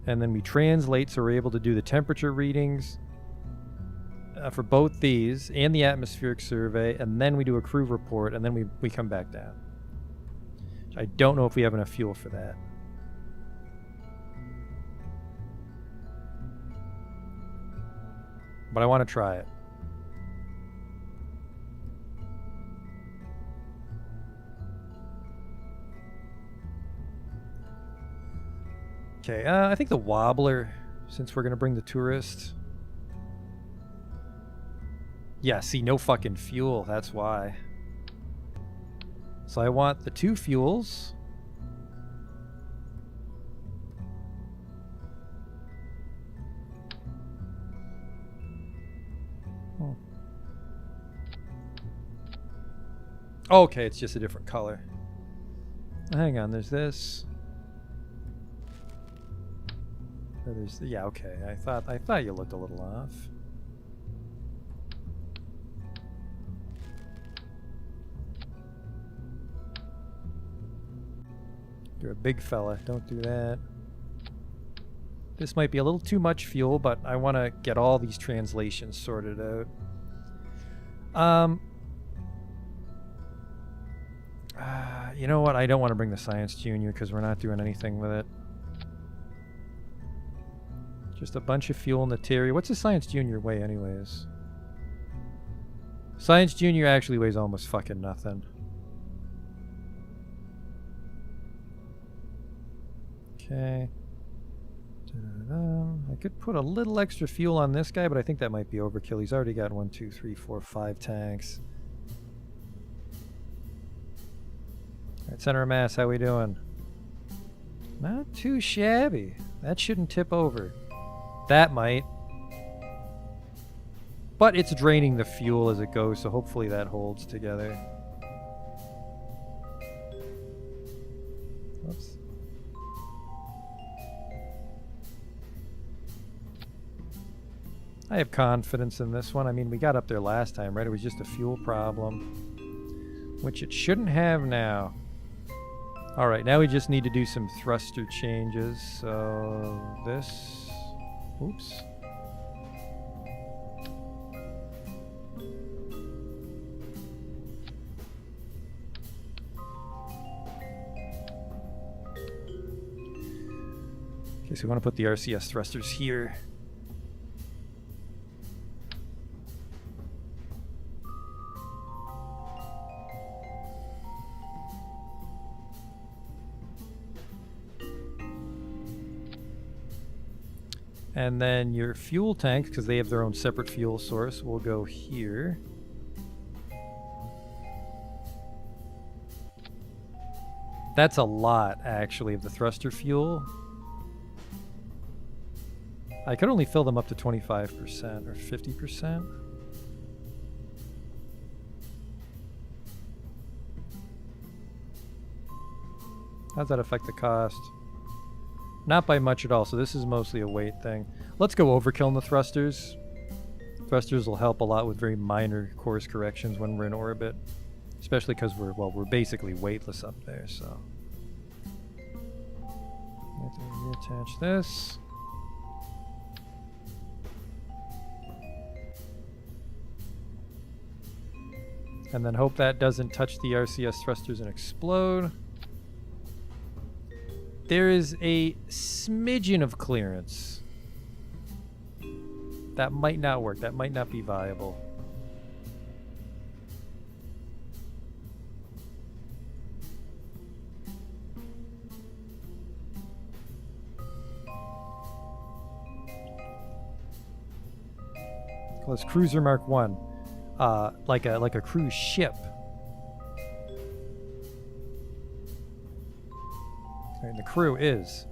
S1: and then we translate so we're able to do the temperature readings for both these and the atmospheric survey, and then we do a crew report, and then we come back down. I don't know if we have enough fuel for that. But I want to try it. Okay, I think the wobbler, since we're going to bring the tourist. Yeah, see, no fucking fuel, that's why. So I want the 2 fuels. Okay, it's just a different color. Hang on, there's this. There's yeah, okay. I thought you looked a little off. You're a big fella. Don't do that. This might be a little too much fuel, but I want to get all these translations sorted out. You know what? I don't want to bring the Science Junior because we're not doing anything with it. Just a bunch of fuel in the Terry. What's a Science Junior weigh anyways? Science Junior actually weighs almost fucking nothing. Okay. I could put a little extra fuel on this guy, but I think that might be overkill. He's already got 1, 2, 3, 4, 5 tanks. Alright, center of mass, how we doing? Not too shabby. That shouldn't tip over. That might. But it's draining the fuel as it goes, so hopefully that holds together. Oops. I have confidence in this one. I mean, we got up there last time, right? It was just a fuel problem, which it shouldn't have now. All right, now we just need to do some thruster changes. So this, oops. Okay, so we want to put the RCS thrusters here. And then your fuel tanks, because they have their own separate fuel source, will go here. That's a lot, actually, of the thruster fuel. I could only fill them up to 25% or 50%. How does that affect the cost? Not by much at all, so this is mostly a weight thing. Let's go overkill in the thrusters. Thrusters will help a lot with very minor course corrections when we're in orbit. Especially because we're basically weightless up there, so. Reattach this. And then hope that doesn't touch the RCS thrusters and explode. There is a smidgen of clearance. That might not work. That might not be viable. Well, it's Cruiser Mark 1. Like a cruise ship. And the crew is.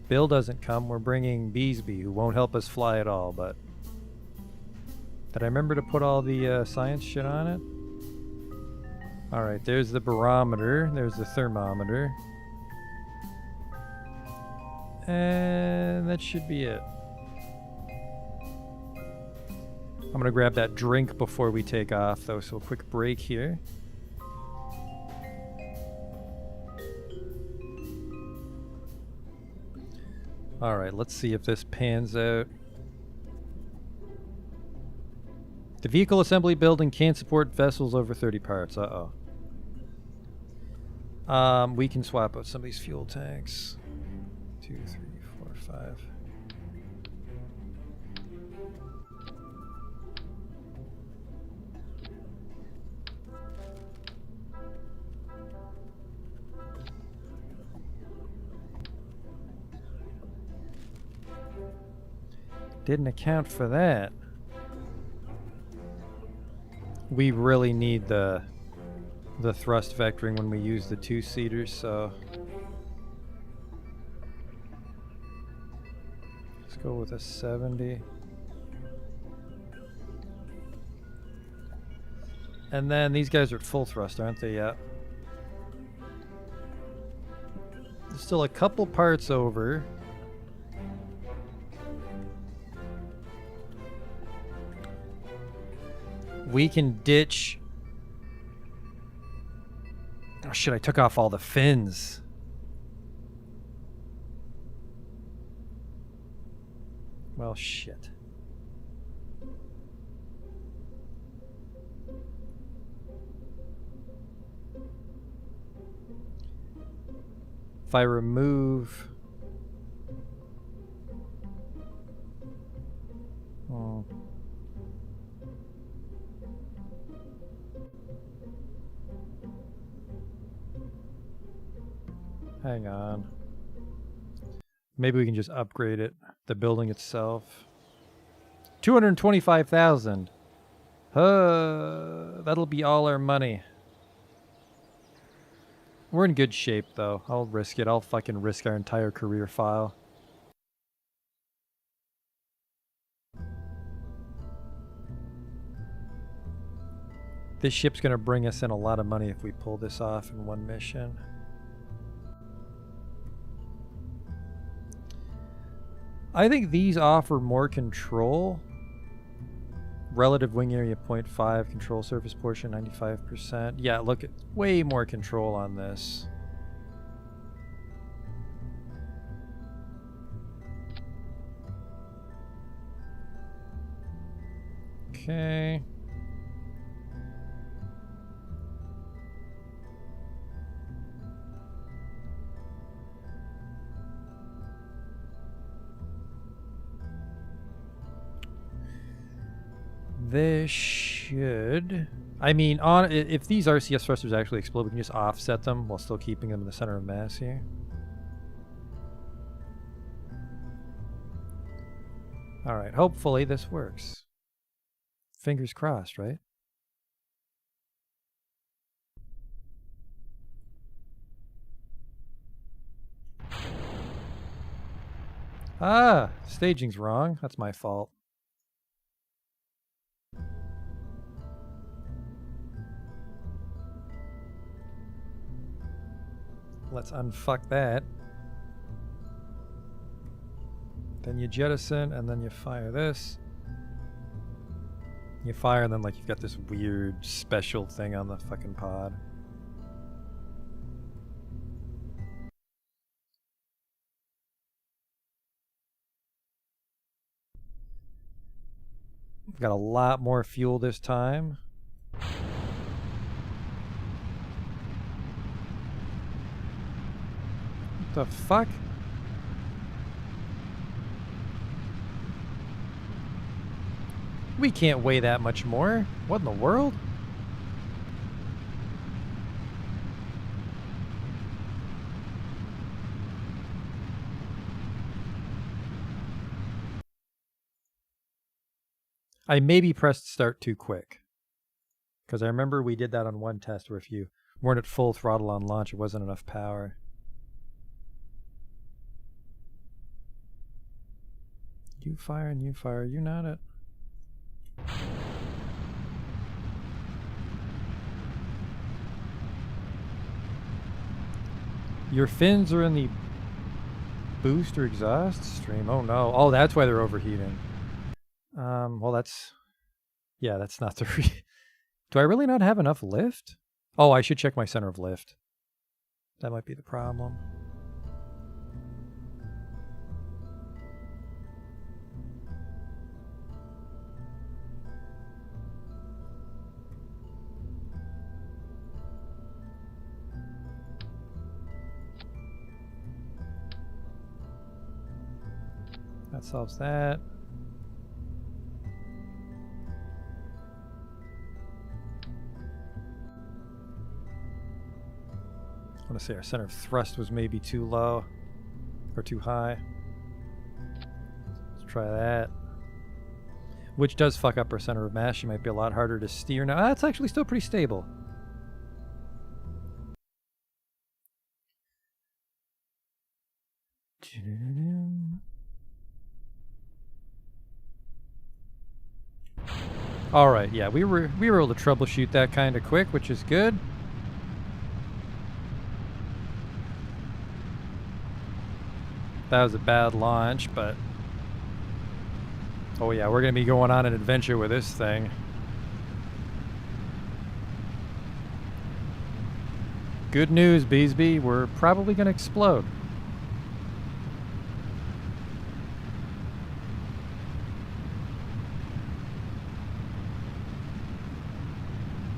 S1: Bill doesn't come. We're bringing Beesby, who won't help us fly at all, but... Did I remember to put all the science shit on it? Alright, there's the barometer. There's the thermometer. And that should be it. I'm going to grab that drink before we take off, though, so a quick break here. Alright, let's see if this pans out. The vehicle assembly building can't support vessels over 30 parts. Uh-oh. We can swap out some of these fuel tanks. 2, 3, 4, 5. Didn't account for that. We really need the thrust vectoring when we use the two-seaters, so let's go with a 70. And then these guys are at full thrust, aren't they? Yeah. There's still a couple parts over. We can ditch... Oh shit, I took off all the fins. Well, shit. If I remove... Hmm. Hang on. Maybe we can just upgrade it. The building itself. 225,000. That'll be all our money. We're in good shape, though. I'll risk it. I'll fucking risk our entire career file. This ship's gonna bring us in a lot of money if we pull this off in one mission. I think these offer more control. Relative wing area 0.5, control surface portion 95%. Yeah, look at way more control on this. Okay. This should... I mean, if these RCS thrusters actually explode, we can just offset them while still keeping them in the center of mass here. Alright, hopefully this works. Fingers crossed, right? Ah! Staging's wrong. That's my fault. Let's unfuck that. Then you jettison, and then you fire this. You fire, and then like you've got this weird special thing on the fucking pod. We've got a lot more fuel this time. What the fuck? We can't weigh that much more. What in the world? I maybe pressed start too quick. Because I remember we did that on one test where if you weren't at full throttle on launch, it wasn't enough power. You fire and you fire. You not it. Your fins are in the boost or exhaust stream. Oh no. Oh, that's why they're overheating. Well that's... Yeah, that's not the Do I really not have enough lift? Oh, I should check my center of lift. That might be the problem. That solves that. I want to say our center of thrust was maybe too low or too high. Let's try that. Which does fuck up our center of mass. She might be a lot harder to steer now. That's actually still pretty stable. All right, yeah, we were able to troubleshoot that kind of quick, which is good. That was a bad launch, but oh yeah, we're gonna be going on an adventure with this thing. Good news, Beesby, we're probably gonna explode.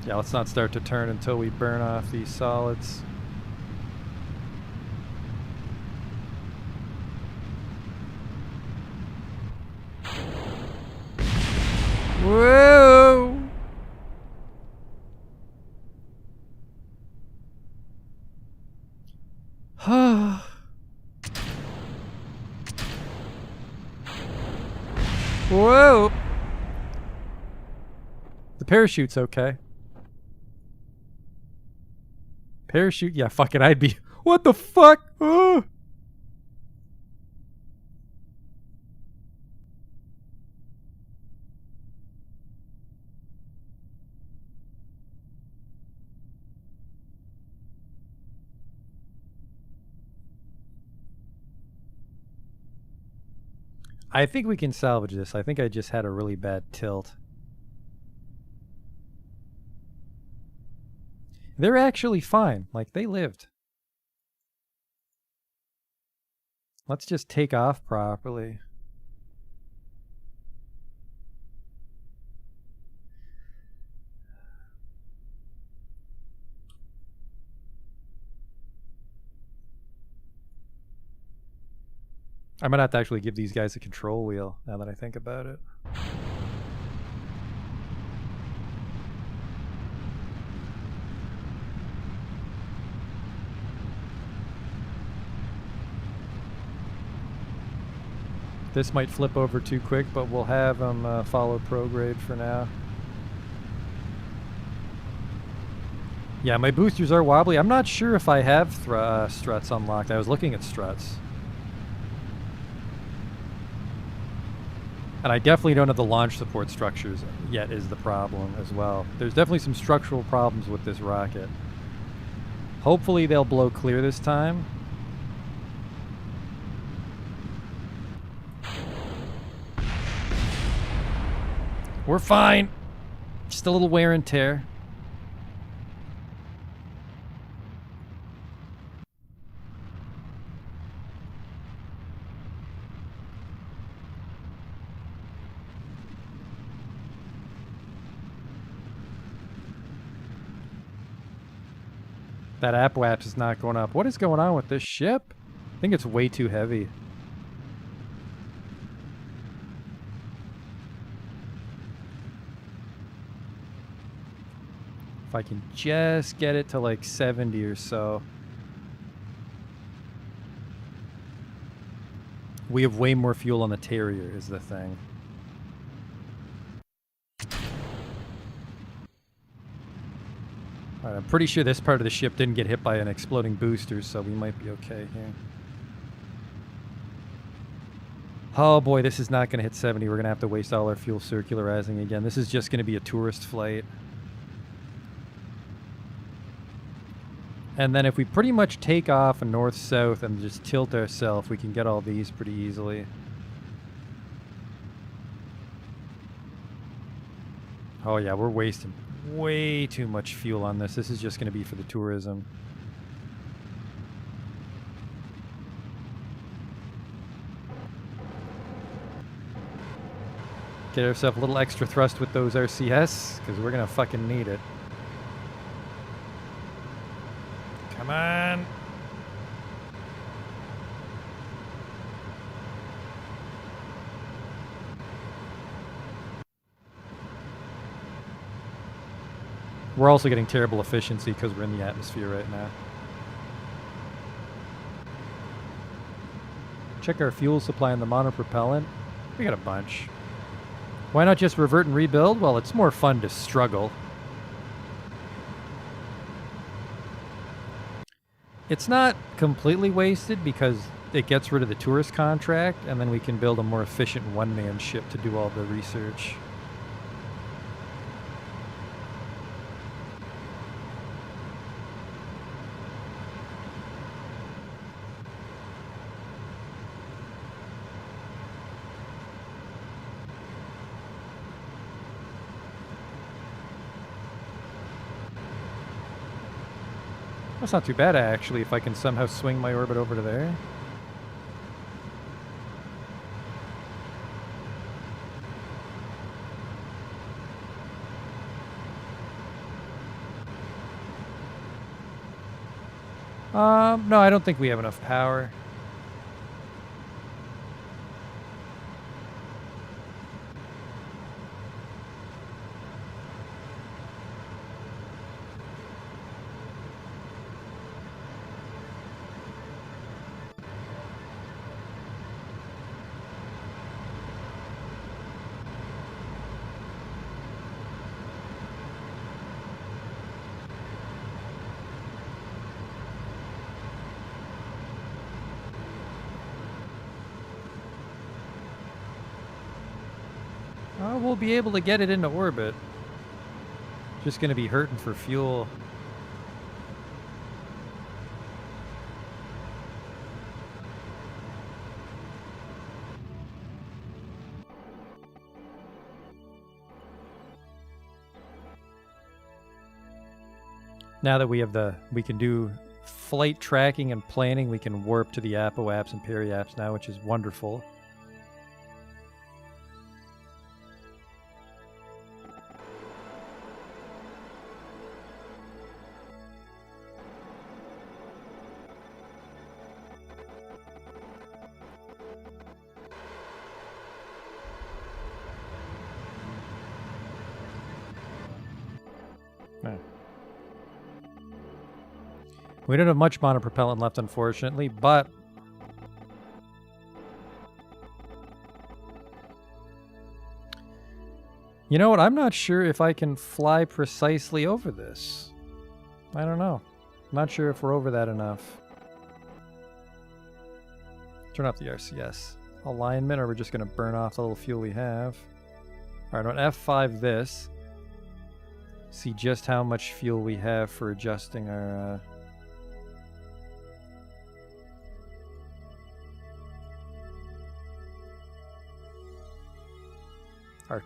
S1: Yeah, let's not start to turn until we burn off these solids. Whoa! Whoa! The parachute's okay. Parachute? Yeah, fuck it, I'd be... What the fuck? Oh. I think we can salvage this. I think I just had a really bad tilt. They're actually fine. Like, they lived. Let's just take off properly. I might have to actually give these guys a control wheel, now that I think about it. This might flip over too quick, but we'll have them follow prograde for now. Yeah, my boosters are wobbly. I'm not sure if I have struts unlocked. I was looking at struts. And I definitely don't have the launch support structures yet is the problem as well. There's definitely some structural problems with this rocket. Hopefully they'll blow clear this time. We're fine. Just a little wear and tear. That APWAPS is not going up. What is going on with this ship? I think it's way too heavy. If I can just get it to like 70 or so. We have way more fuel on the Terrier is the thing. Alright, I'm pretty sure this part of the ship didn't get hit by an exploding booster, so we might be okay here. Oh boy, this is not going to hit 70. We're going to have to waste all our fuel circularizing again. This is just going to be a tourist flight. And then if we pretty much take off north-south and just tilt ourselves, we can get all these pretty easily. Oh yeah, we're wasting way too much fuel on this. This is just going to be for the tourism. Get ourselves a little extra thrust with those RCS, because we're going to fucking need it. Come on. We're also getting terrible efficiency because we're in the atmosphere right now. Check our fuel supply and the monopropellant. We got a bunch. Why not just revert and rebuild? Well, it's more fun to struggle. It's not completely wasted because it gets rid of the tourist contract, and then we can build a more efficient one-man ship to do all the research. That's not too bad, actually, if I can somehow swing my orbit over to there. No, I don't think we have enough power. We'll be able to get it into orbit. Just going to be hurting for fuel. Now that we have we can do flight tracking and planning, we can warp to the apoaps and periaps now, which is wonderful. We don't have much monopropellant left, unfortunately, but you know what? I'm not sure if I can fly precisely over this. I don't know. I'm not sure if we're over that enough. Turn off the RCS. Alignment, or we're just going to burn off the little fuel we have. All right, on F5 this. See just how much fuel we have for adjusting our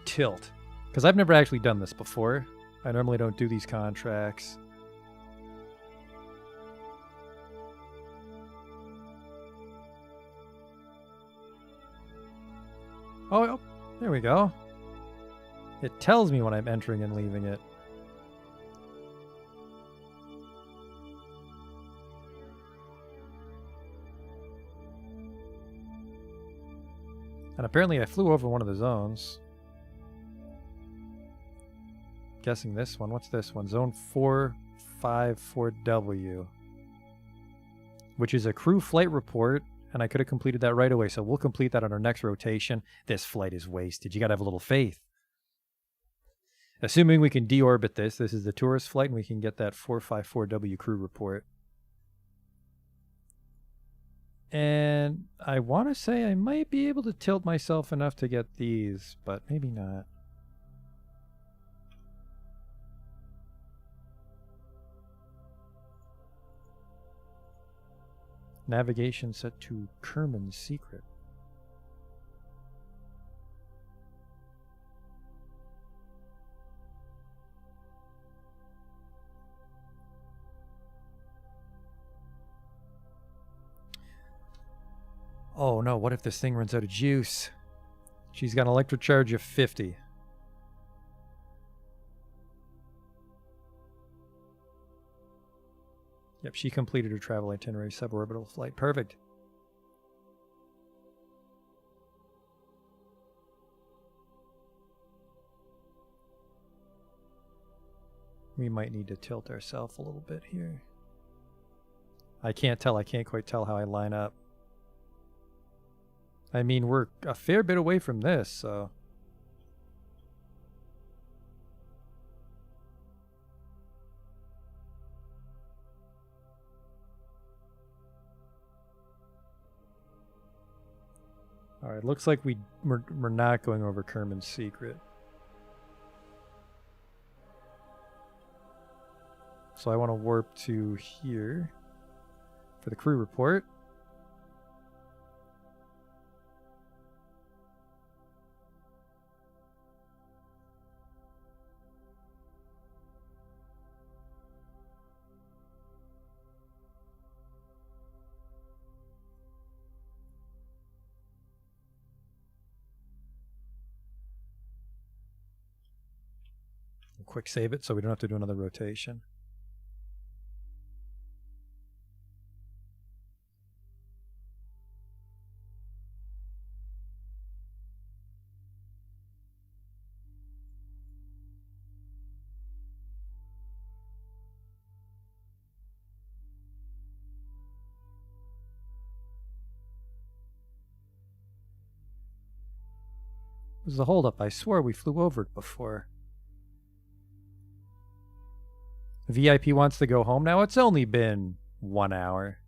S1: tilt. Because I've never actually done this before. I normally don't do these contracts. Oh, there we go. It tells me when I'm entering and leaving it. And apparently I flew over one of the zones. Guessing this one. What's this one? Zone 454W. Which is a crew flight report, and I could have completed that right away, so we'll complete that on our next rotation. This flight is wasted. You gotta have a little faith. Assuming we can deorbit this. This is the tourist flight, and we can get that 454W crew report. And I want to say I might be able to tilt myself enough to get these, but maybe not. Navigation set to Kerbal secret. Oh no, what if this thing runs out of juice? She's got an electric charge of 50. Yep, she completed her travel itinerary suborbital flight. Perfect. We might need to tilt ourselves a little bit here. I can't tell. I can't quite tell how I line up. I mean, we're a fair bit away from this, so... Alright, looks like we're not going over Kerbal secret. So I want to warp to here for the crew report. Quick save it so we don't have to do another rotation. This is a holdup. I swore we flew over it before. VIP wants to go home now. It's only been 1 hour.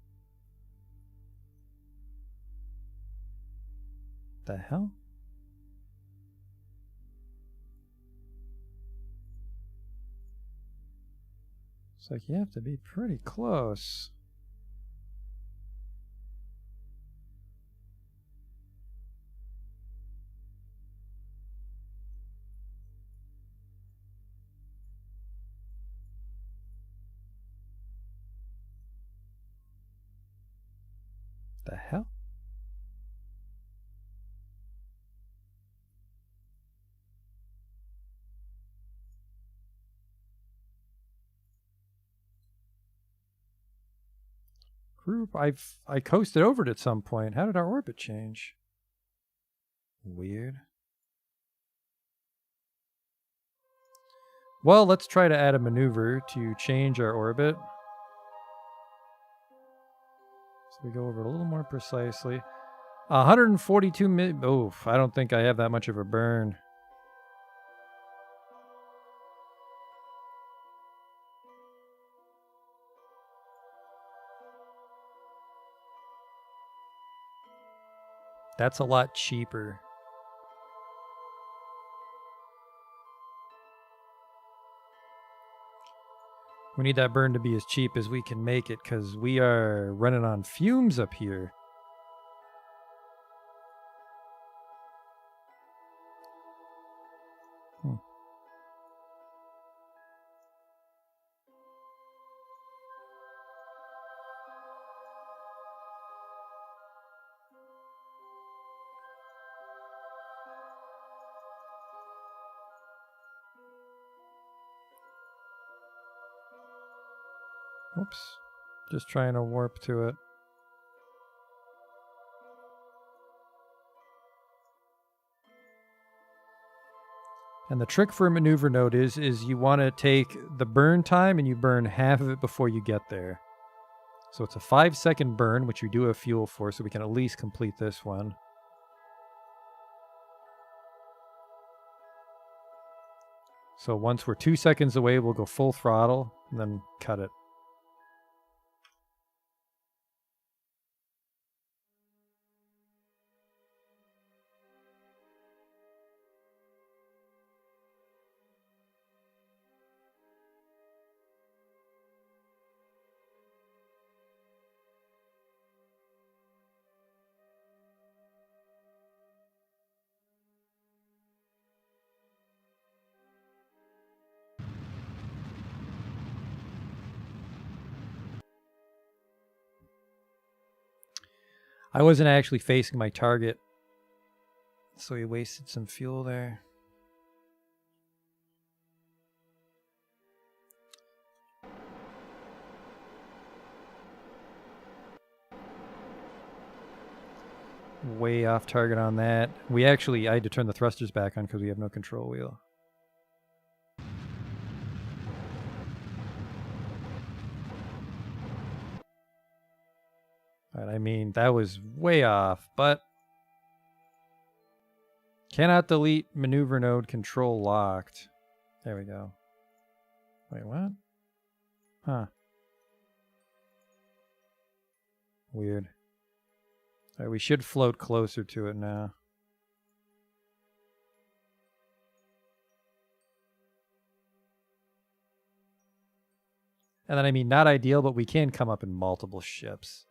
S1: The hell? It's like you have to be pretty close. The hell? Group, I coasted over it at some point. How did our orbit change? Weird. Well, let's try to add a maneuver to change our orbit. So we go over it a little more precisely. 142 million. Oh, I don't think I have that much of a burn. That's a lot cheaper. We need that burn to be as cheap as we can make it because we are running on fumes up here. Oops. Just trying to warp to it. And the trick for a maneuver node is you want to take the burn time and you burn half of it before you get there. So it's a 5-second burn, which we do have fuel for, so we can at least complete this one. So once we're 2 seconds away, we'll go full throttle and then cut it. I wasn't actually facing my target, so we wasted some fuel there. Way off target on that. I had to turn the thrusters back on because we have no control wheel. But I mean, that was way off, but cannot delete maneuver node control locked. There we go. Wait, what? Huh. Weird. All right, we should float closer to it now. And then, I mean, not ideal, but we can come up in multiple ships.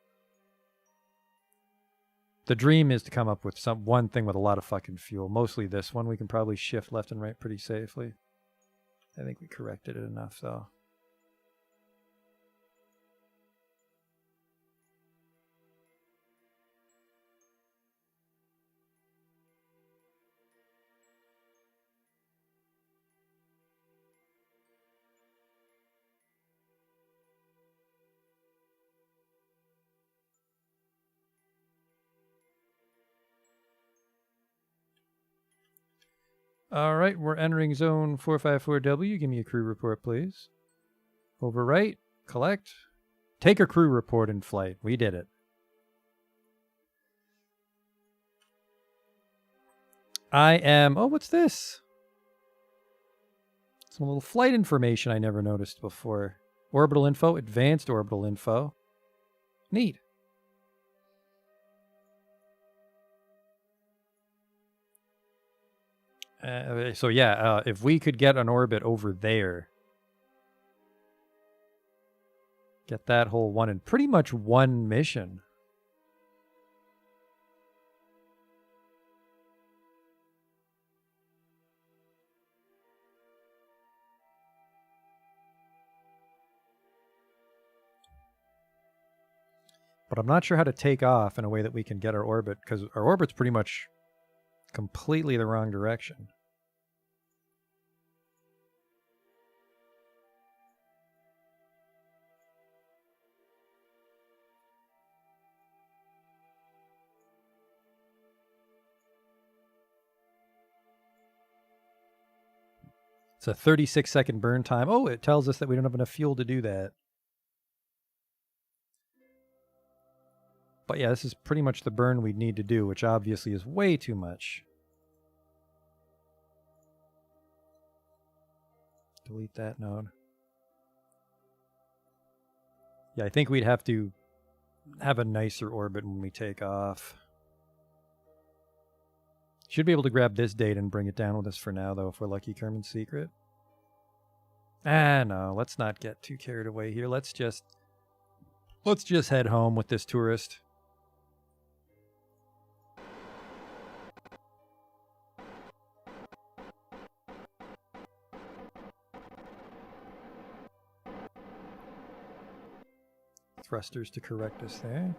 S1: The dream is to come up with one thing with a lot of fucking fuel. Mostly this one. We can probably shift left and right pretty safely. I think we corrected it enough, though. All right, we're entering zone 454W. Give me a crew report, please. Overwrite, collect, take a crew report in flight. We did it. Oh, what's this? Some little flight information I never noticed before. Orbital info, advanced orbital info. Neat. So yeah, if we could get an orbit over there. Get that whole one in pretty much one mission. But I'm not sure how to take off in a way that we can get our orbit, because our orbit's pretty much completely the wrong direction. It's a 36-second burn time. Oh, it tells us that we don't have enough fuel to do that. But yeah, this is pretty much the burn we'd need to do, which obviously is way too much. Delete that node. Yeah, I think we'd have to have a nicer orbit when we take off. Should be able to grab this data and bring it down with us for now, though, if we're lucky. Kerman's secret. Ah, no, let's not get too carried away here. Let's just head home with this tourist. Thrusters to correct us there.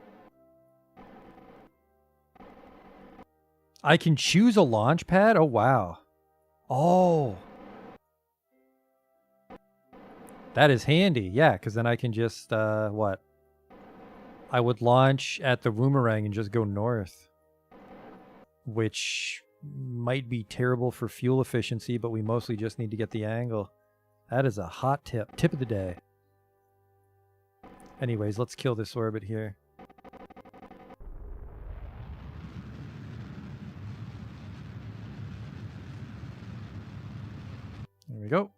S1: I can choose a launch pad? Oh, wow. Oh. That is handy. Yeah, because then I can just, what? I would launch at the boomerang and just go north. Which might be terrible for fuel efficiency, but we mostly just need to get the angle. That is a hot tip. Tip of the day. Anyways, let's kill this orbit here. There we go.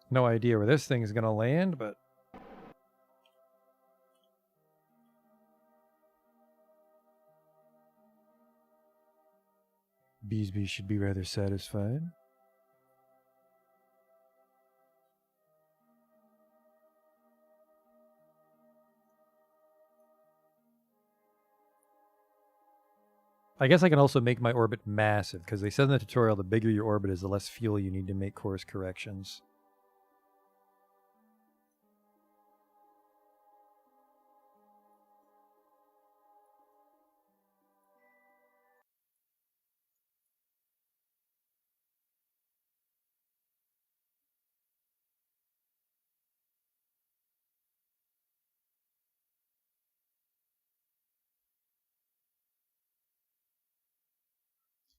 S1: No idea where this thing is going to land, but... Beesby should be rather satisfied. I guess I can also make my orbit massive, because they said in the tutorial the bigger your orbit is, the less fuel you need to make course corrections.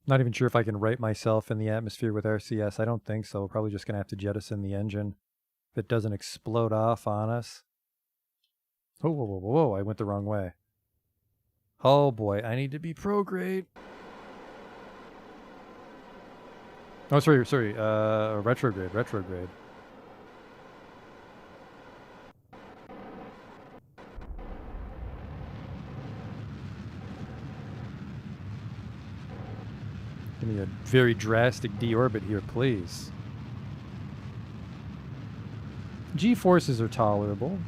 S1: Not even sure if I can right myself in the atmosphere with RCS. I don't think so. We're probably just going to have to jettison the engine if it doesn't explode off on us. Oh, whoa, whoa, whoa, I went the wrong way. Oh boy, I need to be pro grade. Oh, sorry, retrograde. Give me a very drastic deorbit here, please. G-forces are tolerable.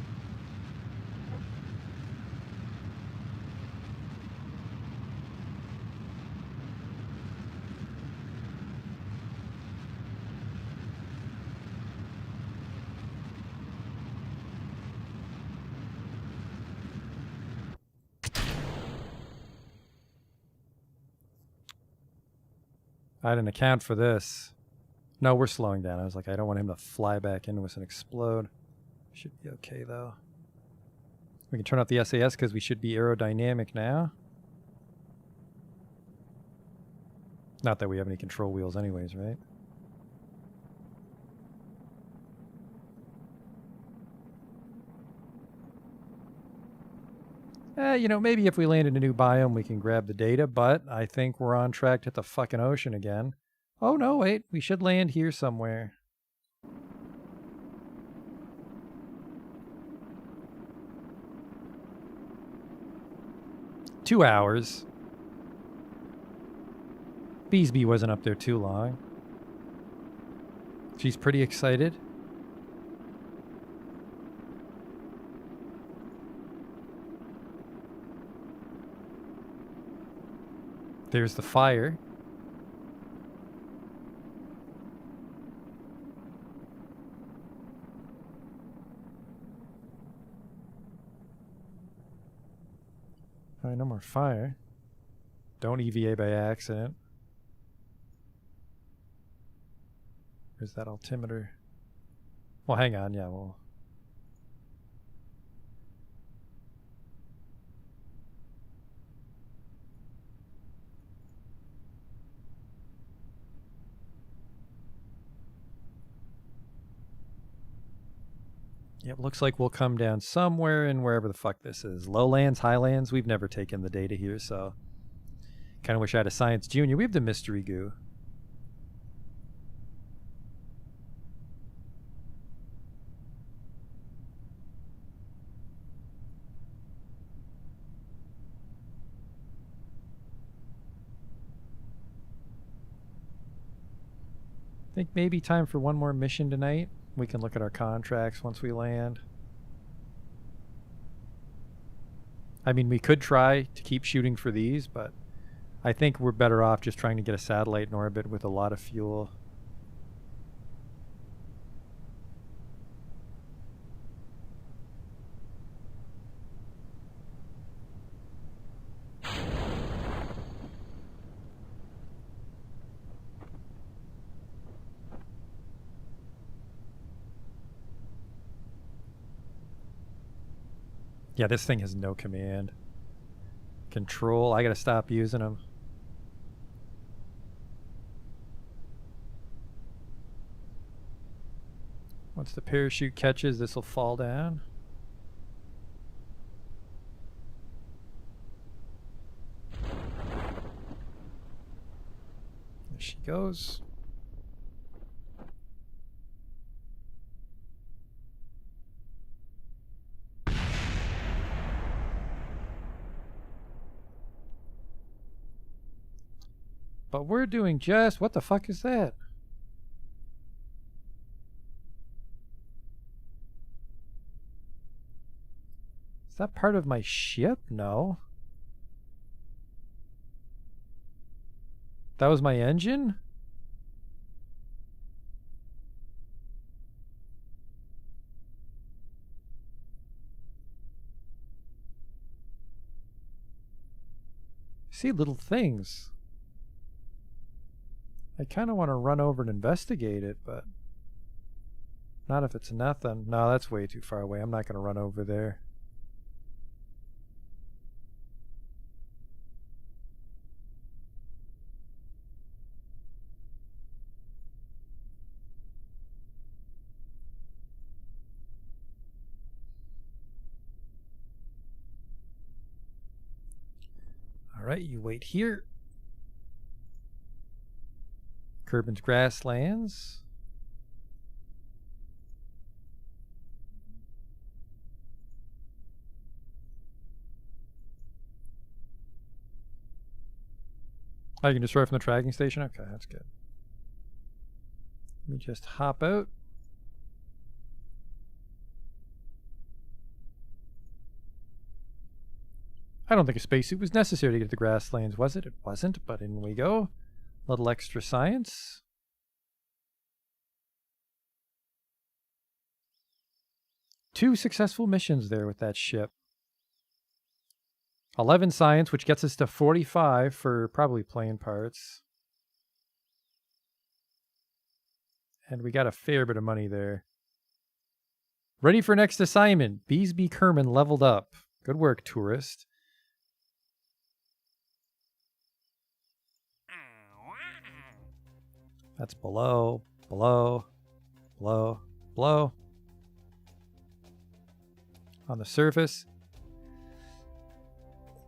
S1: I didn't account for this. No, we're slowing down. I was like, I don't want him to fly back into us and explode. Should be okay, though. We can turn off the SAS because we should be aerodynamic now. Not that we have any control wheels anyways, right? You know, maybe if we land in a new biome, we can grab the data, but I think we're on track to hit the fucking ocean again. Oh, no, wait. We should land here somewhere. Two hours. Beesby wasn't up there too long. She's pretty excited. There's the fire. Alright, no more fire. Don't EVA by accident. Where's that altimeter? Well, hang on, yeah, well. Yep, looks like we'll come down somewhere in wherever the fuck this is. Lowlands, Highlands, we've never taken the data here, so. Kind of wish I had a Science Junior. We have the Mystery Goo. I think maybe time for one more mission tonight. We can look at our contracts once we land. I mean, we could try to keep shooting for these, but I think we're better off just trying to get a satellite in orbit with a lot of fuel. Yeah, this thing has no command. Control, I gotta stop using them. Once the parachute catches, this will fall down. There she goes. But we're doing just... What the fuck is that? Is that part of my ship? No. That was my engine? See little things. I kind of want to run over and investigate it, but not if it's nothing. No, that's way too far away. I'm not going to run over there. All right, you wait here. Kerbin's grasslands. Oh, you can destroy from the tracking station? Okay, that's good. Let me just hop out. I don't think a spacesuit was necessary to get to the grasslands, was it? It wasn't, but in we go. Little extra science. Two successful missions there with that ship. 11 science, which gets us to 45 for probably plane parts. And we got a fair bit of money there. Ready for next assignment. Beesby Kerman leveled up. Good work, tourist. That's below, below, below, below. On the surface.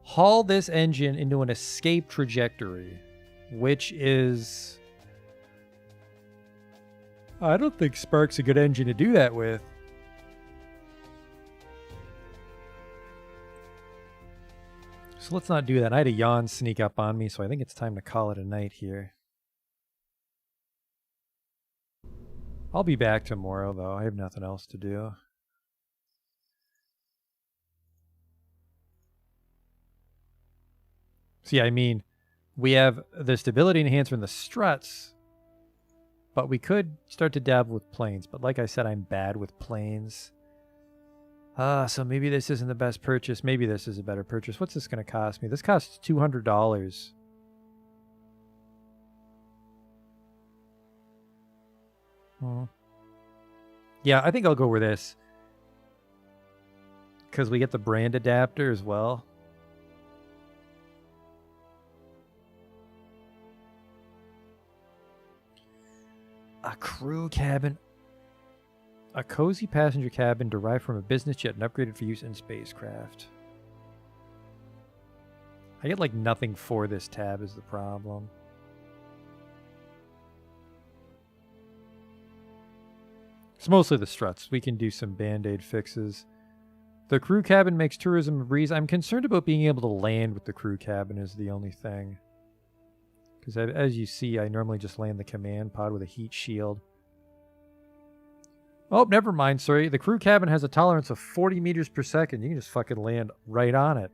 S1: Haul this engine into an escape trajectory, which is... I don't think Spark's a good engine to do that with. So let's not do that. I had a yawn sneak up on me, so I think it's time to call it a night here. I'll be back tomorrow, though. I have nothing else to do. So yeah, I mean, We have the stability enhancer and the struts, but we could start to dabble with planes. But like I said, I'm bad with planes. So maybe this isn't the best purchase. Maybe this is a better purchase. What's this going to cost me? This costs $200. Yeah, I think I'll go with this. Because we get the brand adapter as well. A crew cabin. A cozy passenger cabin derived from a business jet and upgraded for use in spacecraft. I get like nothing for this tab is the problem. It's mostly the struts. We can do some band-aid fixes. The crew cabin makes tourism a breeze. I'm concerned about being able to land with the crew cabin is the only thing. Because as you see, I normally just land the command pod with a heat shield. Oh, never mind, sorry. The crew cabin has a tolerance of 40 meters per second. You can just fucking land right on it.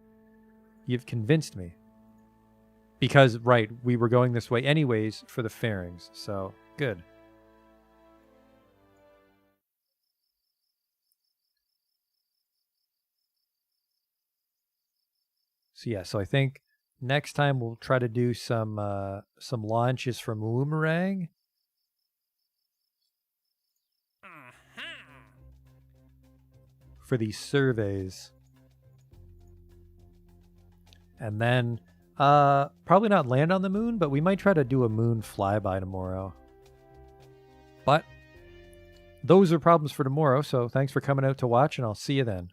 S1: You've convinced me. Because, right, we were going this way anyways for the fairings. So, good. So yeah, so I think next time we'll try to do some launches from Loomerang. For these surveys. And then probably not land on the moon, but we might try to do a moon flyby tomorrow. But those are problems for tomorrow, so thanks for coming out to watch, and I'll see you then.